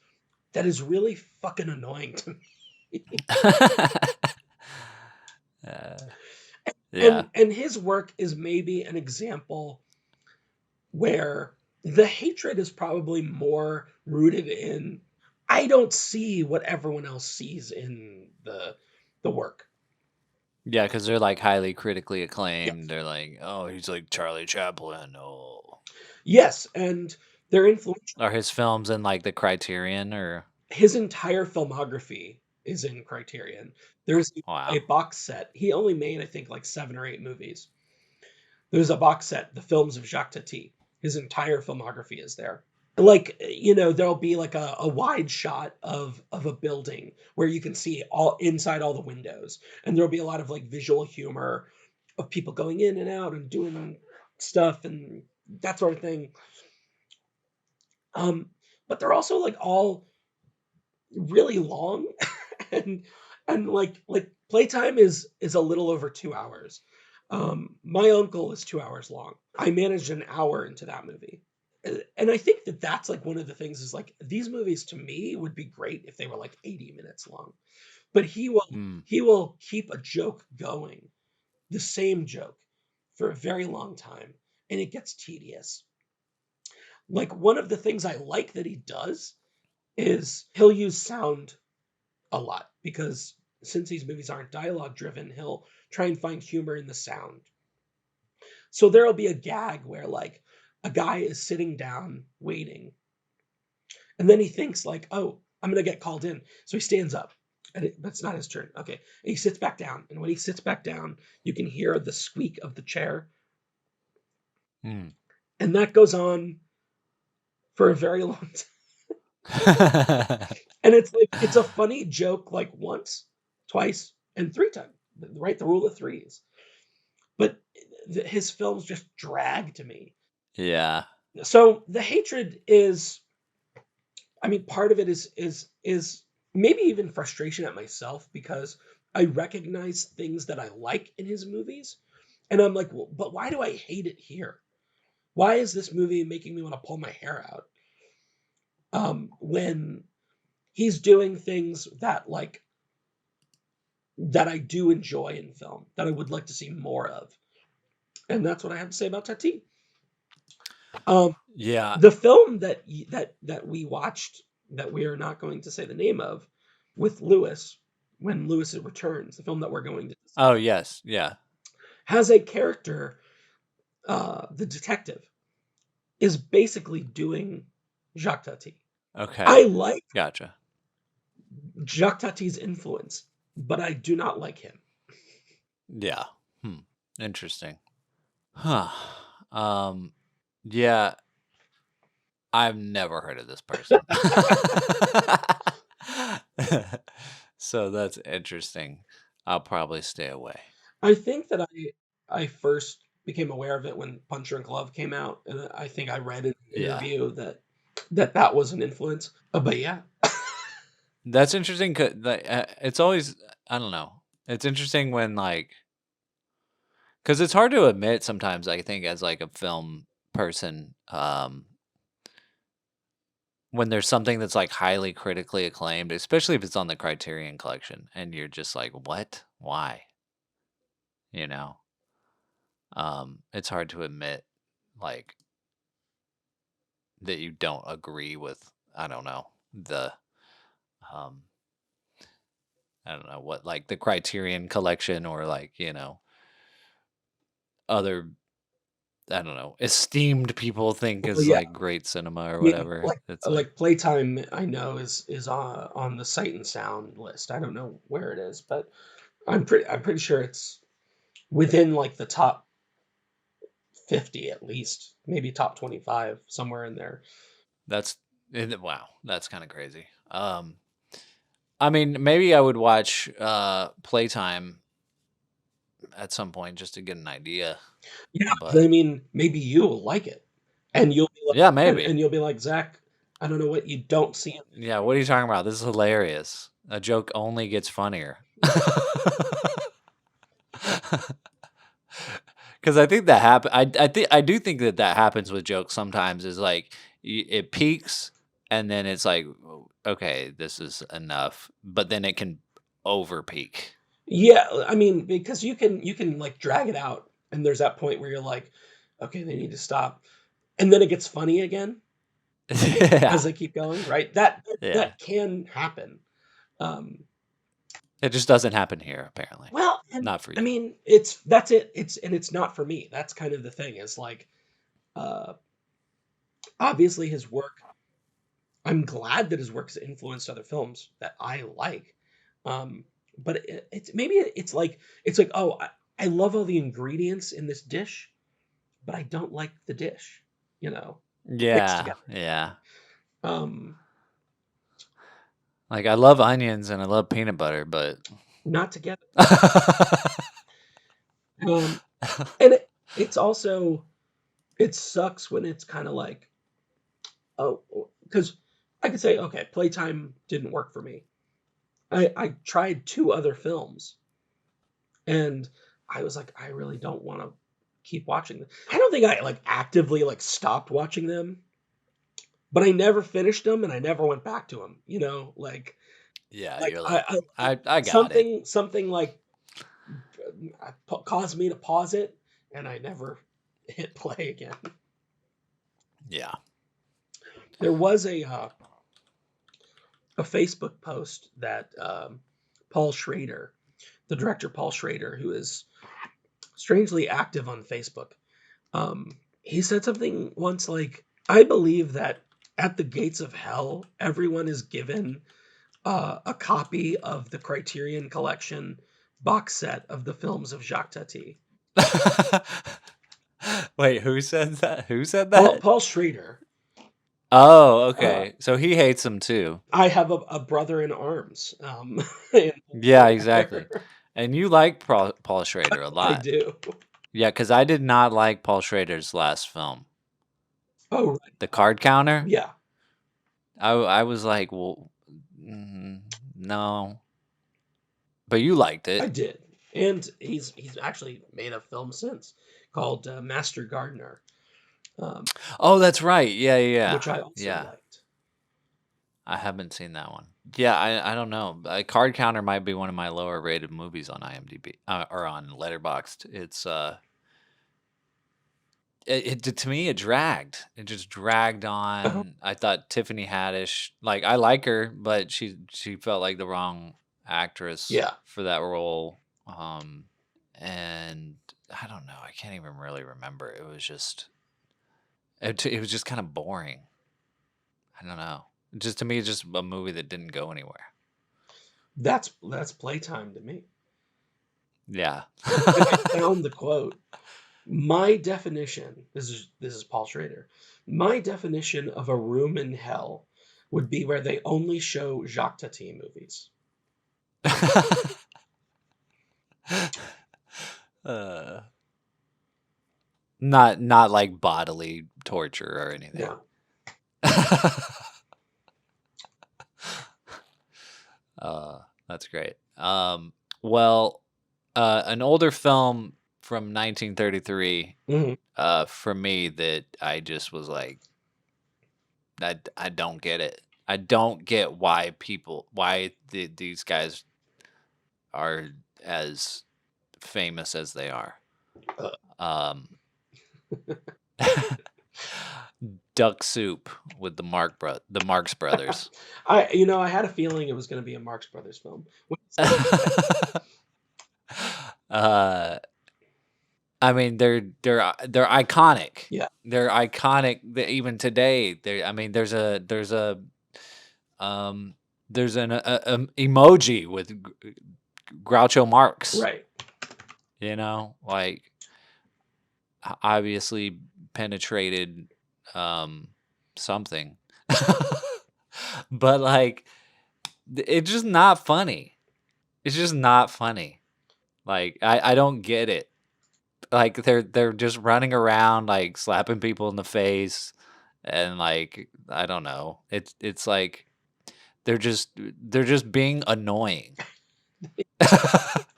that is really fucking annoying to me. Yeah. And his work is maybe an example where the hatred is probably more rooted in, I don't see what everyone else sees in the work. Yeah, because they're like highly critically acclaimed. Yes. They're like, oh, he's like Charlie Chaplin. Oh. Yes, and they're influential. Are his films in like the Criterion or? His entire filmography is in Criterion. There's a Wow. box set. He only made, I think, like 7 or 8 movies. There's a box set, The Films of Jacques Tati. His entire filmography is there. Like, there'll be like a wide shot of a building where you can see all inside all the windows. And there'll be a lot of like visual humor of people going in and out and doing stuff and that sort of thing. But they're also like all really long and like Playtime is a little over 2 hours. My Uncle is 2 hours long. I managed an hour into that movie. And I think that that's like one of the things is like these movies to me would be great if they were like 80 minutes long. But he will keep a joke going, the same joke for a very long time, and it gets tedious. Like, one of the things I like that he does is he'll use sound a lot because since these movies aren't dialogue driven, he'll try and find humor in the sound. So there'll be a gag where like a guy is sitting down waiting, and then he thinks like, "Oh, I'm gonna get called in," so he stands up, but it's not his turn. Okay, and he sits back down, and when he sits back down, you can hear the squeak of the chair, Hmm. and that goes on for a very long time. And it's like it's a funny joke like once, twice, and three times. Right, the rule of threes. But his films just drag to me. Yeah. So the hatred is, I mean, part of it is maybe even frustration at myself because I recognize things that I like in his movies, and I'm like, well, but why do I hate it here? Why is this movie making me want to pull my hair out? When he's doing things that like that I do enjoy in film, that I would like to see more of, and that's what I have to say about Tati. Yeah. The film that we watched, that we are not going to say the name of, with Lewis, when Lewis returns, the film that we're going to discuss, Oh, yes. Yeah. has a character, the detective, is basically doing Jacques Tati. Okay. I like Gotcha. Jacques Tati's influence, but I do not like him. Yeah. Interesting. Huh. Yeah. I've never heard of this person. So that's interesting. I'll probably stay away. I think that I first became aware of it when Punch Drunk Love came out, and I think I read in an Yeah. interview that was an influence. But yeah, That's interesting. It's always, I don't know. It's interesting when like, because it's hard to admit sometimes, I think, as like a film person, when there's something that's like highly critically acclaimed, especially if it's on the Criterion Collection, and you're just like, what? Why? You know? It's hard to admit like that you don't agree with, I don't know, um I don't know what, like the Criterion Collection, or like, other, I don't know, esteemed people think well, is yeah, like great cinema or yeah. whatever. It's like, Like Playtime, I know is on the Sight and Sound list. I don't know where it is, but I'm pretty sure it's within like the top 50 at least, maybe top 25, somewhere in there. that's wow, that's kind of crazy. I mean, maybe I would watch Playtime at some point just to get an idea. Yeah, 'cause I But mean, maybe you'll like it, and you'll be like, yeah, and, maybe. and you'll be like, Zach, I don't know what you don't see. Yeah, what are you talking about? This is hilarious. A joke only gets funnier. Because I think that happen. I do think that happens with jokes sometimes. Is like it peaks, and then it's like, okay, this is enough. But then it can over peak. Yeah, I mean, because you can like drag it out, and there's that point where you're like, okay, they need to stop, and then it gets funny again as Yeah, they keep going, right? That yeah. that can happen. Um, It just doesn't happen here, apparently. well, and Not for I you. mean, that's it. It's not for me. That's kind of the thing. Is like, uh, obviously his work. I'm glad that his work has influenced other films that I like. But it's maybe it's like, oh, I love all the ingredients in this dish, but I don't like the dish, mixed Yeah, together. yeah. Um, Like I love onions and I love peanut butter, but not together. Um, and it's also, it sucks when it's kind of like, oh, because I could say, okay, Playtime didn't work for me. I tried two other films, and I was like, I really don't want to keep watching them. I don't think I like actively like stopped watching them, but I never finished them and I never went back to them. yeah, Like you're I, like, I I got it. something like caused me to pause it, and I never hit play again. Yeah. There was a Facebook post that Paul Schrader, the director Paul Schrader, who is strangely active on Facebook. He said something once like, I believe that at the gates of hell, everyone is given a copy of the Criterion Collection box set of the films of Jacques Tati. Wait, who said that? Who said that? Paul Schrader. Oh, okay. So he hates him too. I have a brother in arms. Yeah, exactly. And you like Paul Schrader a I lot. do. Yeah, because I did not like Paul Schrader's last film, Oh, right. The Card Counter. Yeah. I was like, well, no. But you liked I it. did. And he's actually made a film since called Master Gardener. Oh, that's right. Yeah. Which I also Yeah. liked. I haven't seen that one. Yeah, I don't know. Card Counter might be one of my lower rated movies on IMDb or on Letterboxd. It's to me it dragged. It just dragged on. I thought Tiffany Haddish, like I like her, but she felt like the wrong actress for that role. And I don't know. I can't even really remember. It was just kind of boring. I don't know. Just to me, it's just a movie that didn't go anywhere. That's playtime to me. Yeah. I found the quote. My definition, this is Paul Schrader. My definition of a room in hell would be where they only show Jacques Tati movies. Not like bodily torture or anything. No. That's great. Well, an older film from 1933, for me that I just was like, I don't get it. I don't get why these guys are as famous as they are. Duck Soup with the Marx Brothers. I had a feeling it was going to be a Marx Brothers film. I mean, they're iconic. Yeah, they're iconic. Even today, there's an emoji with Groucho Marx. Right. Like obviously penetrated something, but like it's just not funny. It's just not funny. Like I don't get it. Like they're just running around like slapping people in the face, and like I don't know. It's like they're just being annoying.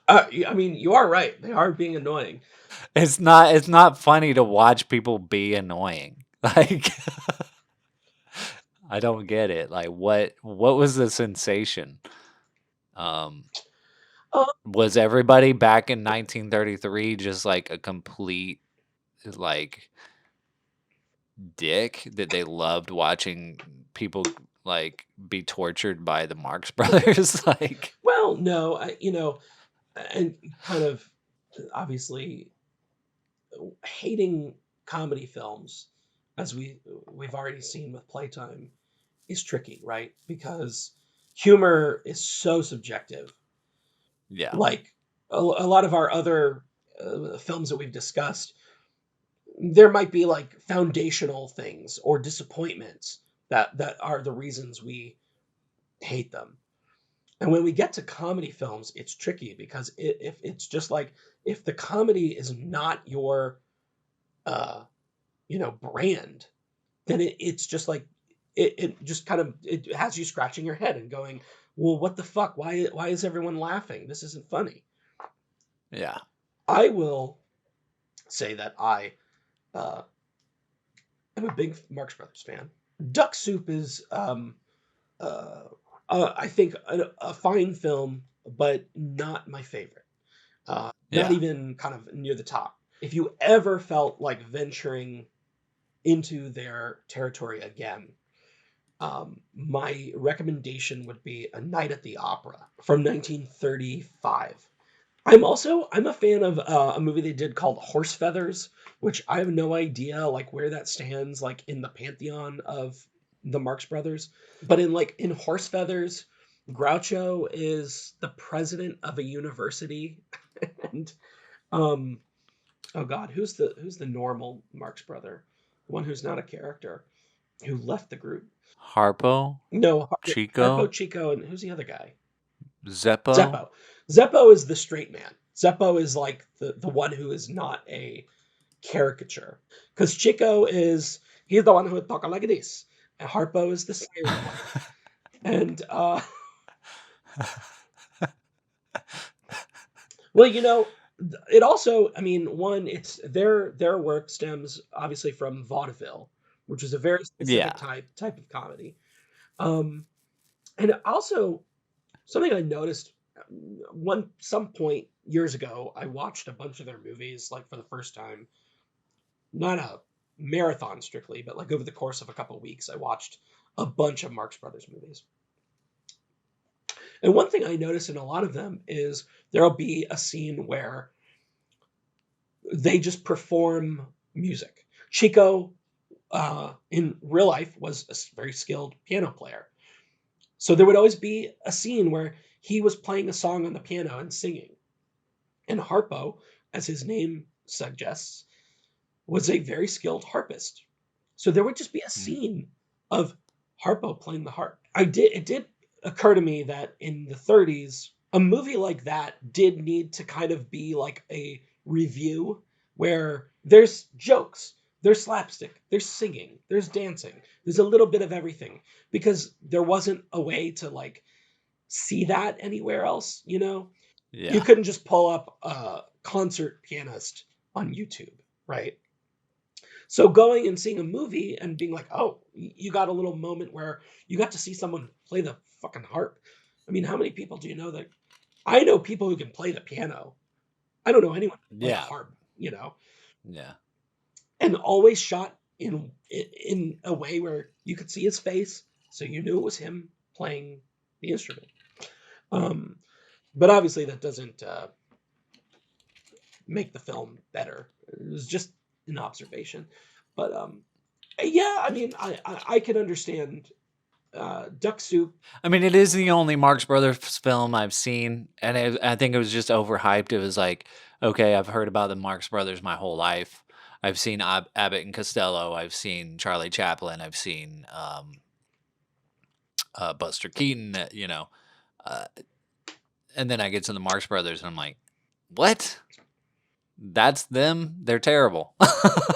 I mean, you are right. They are being annoying. It's not funny to watch people be annoying. Like I don't get it. Like what was the sensation? Was everybody back in 1933 just like a complete like dick that they loved watching people like be tortured by the Marx Brothers? Like, well, no, and kind of obviously hating comedy films, as we've already seen with Playtime, is tricky, right? Because humor is so subjective. Yeah. Like a lot of our other films that we've discussed, there might be like foundational things or disappointments that are the reasons we hate them. And when we get to comedy films, it's tricky because if it's just like, if the comedy is not your brand, then it's just like it just kind of, it has you scratching your head and going, well, what the fuck? Why is everyone laughing? This isn't funny. Yeah. I will say that I am a big Marx Brothers fan. Duck Soup is I think a fine film, but not my favorite. Not even kind of near the top. If you ever felt like venturing into their territory again, my recommendation would be A Night at the Opera from 1935. I'm a fan of a movie they did called Horse Feathers, which I have no idea like where that stands like in the pantheon of the Marx Brothers. But in Horse Feathers, Groucho is the president of a university, and um, oh God, who's the normal Marx brother, the one who's not a character, who left the group? Harpo, No, Harpo, Chico, Chico, and who's the other guy? Zeppo. Zeppo. Zeppo is the straight man. Zeppo is like the one who is not a caricature. Because he's the one who would talk like this. And Harpo is the silent one. And well, it also, I mean, one, it's their work stems obviously from vaudeville, which is a very Yeah. specific type of comedy. And also something I noticed some point years ago, I watched a bunch of their movies like for the first time. Not a marathon strictly, but like over the course of a couple of weeks, I watched a bunch of Marx Brothers movies. And one thing I noticed in a lot of them is there'll be a scene where they just perform music. Chico, in real life, was a very skilled piano player. So there would always be a scene where he was playing a song on the piano and singing. And Harpo, as his name suggests, was a very skilled harpist. So there would just be a scene of Harpo playing the harp. It did occur to me that in the 30s, a movie like that did need to kind of be like a review where there's jokes, there's slapstick, there's singing, there's dancing, there's a little bit of everything, because there wasn't a way to like see that anywhere else, You Yeah. couldn't just pull up a concert pianist on YouTube, right? So going and seeing a movie and being like, oh, you got a little moment where you got to see someone play the fucking harp. I mean, how many people do you know that? I know people who can play the piano. I don't know anyone who can play the harp, Yeah. And always shot in a way where you could see his face, so you knew it was him playing the instrument. But obviously that doesn't make the film better. It was just an observation. But yeah, I mean, I can understand Duck Soup. I mean, it is the only Marx Brothers film I've seen, and I think it was just overhyped. It was like, okay, I've heard about the Marx Brothers my whole life. I've seen Abbott and Costello. I've seen Charlie Chaplin. I've seen Buster Keaton. And then I get to the Marx Brothers, and I'm like, what? That's them? They're terrible.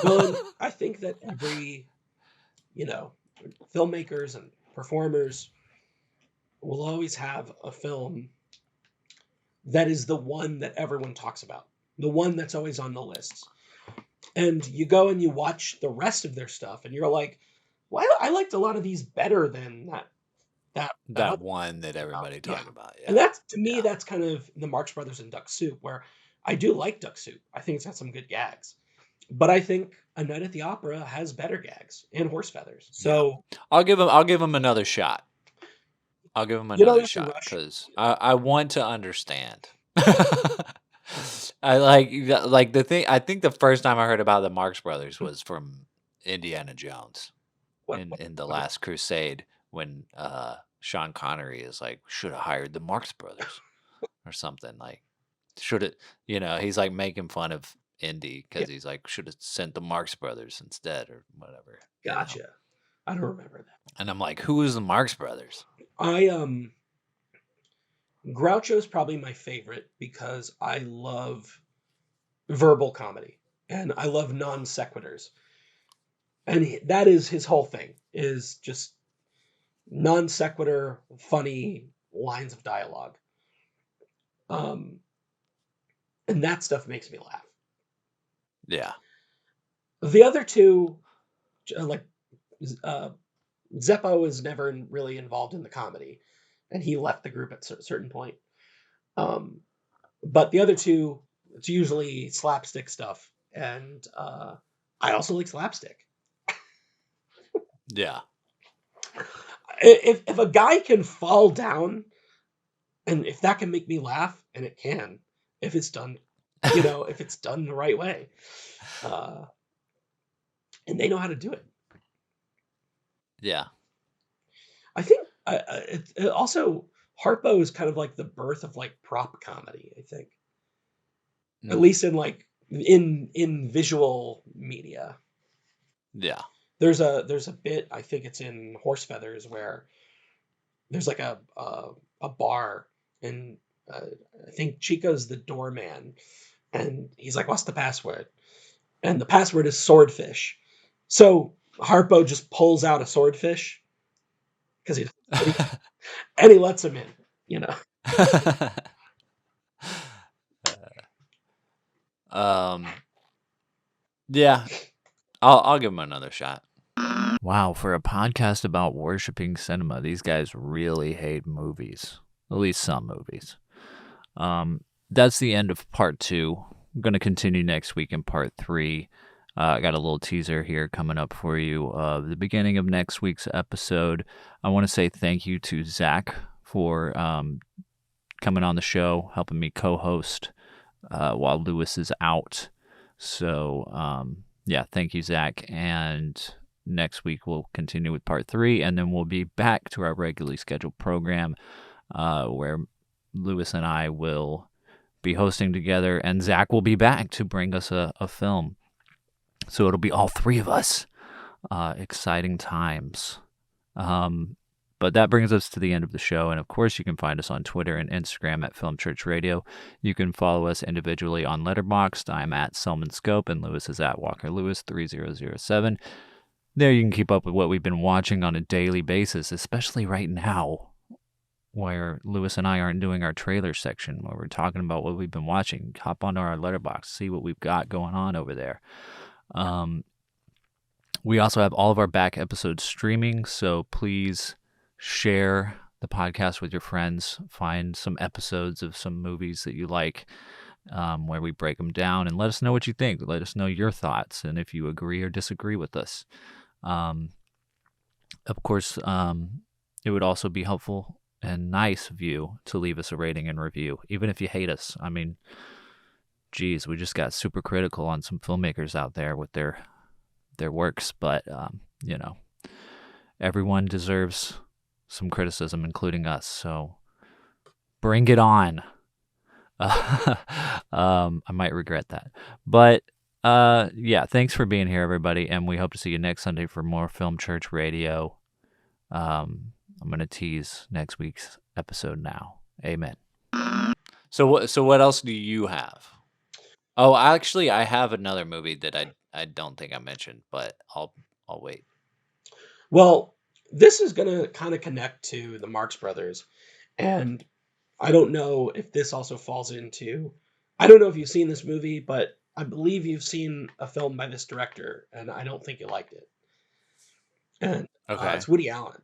Well, and I think that every, filmmakers and performers will always have a film that is the one that everyone talks about, the one that's always on the lists. And you go and you watch the rest of their stuff, and you're like, well, I liked a lot of these better than that one that everybody talked about. Yeah. And that's, to me, that's kind of the Marx Brothers and Duck Soup, where I do like Duck Soup. I think it's got some good gags. But I think A Night at the Opera has better gags and Horse Feathers. So I'll give him another shot. I'll give him another shot because I want to understand. I like the thing. I think the first time I heard about the Marx Brothers was from Indiana Jones in the Last Crusade, when Sean Connery is like, should have hired the Marx Brothers or something, like should it, he's like making fun of Indy because he's like, should have sent the Marx Brothers instead or whatever. Gotcha. I don't remember that. And I'm like, who is the Marx Brothers? Groucho's probably my favorite because I love verbal comedy and I love non sequiturs. And that is his whole thing, is just non sequitur, funny lines of dialogue. And that stuff makes me laugh. Yeah. The other two, like Zeppo was never really involved in the comedy, and he left the group at a certain point. But the other two, it's usually slapstick stuff, and I also like slapstick. Yeah. if a guy can fall down, and if that can make me laugh, and it can, if it's done, if it's done the right way, and they know how to do it. Yeah. I think it also Harpo is kind of like the birth of like prop comedy. I think, at least in like in visual media. Yeah. There's a bit, I think it's in Horse Feathers, where there's like a bar, and I think Chico's the doorman, and he's like, "What's the password?" And the password is swordfish. So Harpo just pulls out a swordfish because and he lets him in. Yeah, I'll give him another shot. Wow, for a podcast about worshiping cinema, these guys really hate movies. At least some movies. That's the end of part 2. I'm going to continue next week in part 3. I got a little teaser here coming up for you. The beginning of next week's episode, I want to say thank you to Zach for coming on the show, helping me co-host while Lewis is out. So, yeah, thank you, Zach. And next week we'll continue with part 3, and then we'll be back to our regularly scheduled program where Lewis and I will be hosting together, and Zach will be back to bring us a film. So it'll be all 3 of us. Exciting times. But that brings us to the end of the show. And of course, you can find us on Twitter and Instagram at Film Church Radio. You can follow us individually on Letterboxd. I'm at Selman Scope, and Lewis is at Walker Lewis 3007. There you can keep up with what we've been watching on a daily basis, especially right now, where Lewis and I aren't doing our trailer section, where we're talking about what we've been watching. Hop onto our Letterboxd, see what we've got going on over there. We also have all of our back episodes streaming, so please share the podcast with your friends. Find some episodes of some movies that you like, where we break them down, and let us know what you think. Let us know your thoughts, and if you agree or disagree with us. Of course, it would also be helpful and nice of you to leave us a rating and review, even if you hate us. I mean, geez, we just got super critical on some filmmakers out there with their works, but everyone deserves some criticism, including us. So bring it on. I might regret that, but yeah, thanks for being here, everybody, and we hope to see you next Sunday for more Film Church Radio. I'm gonna tease next week's episode now. Amen. So what else do you have? Oh, actually, I have another movie that I don't think I mentioned, but I'll wait. Well, this is going to kind of connect to the Marx Brothers, and I don't know if this also falls into... I don't know if you've seen this movie, but I believe you've seen a film by this director, and I don't think you liked it. And Okay. it's Woody Allen.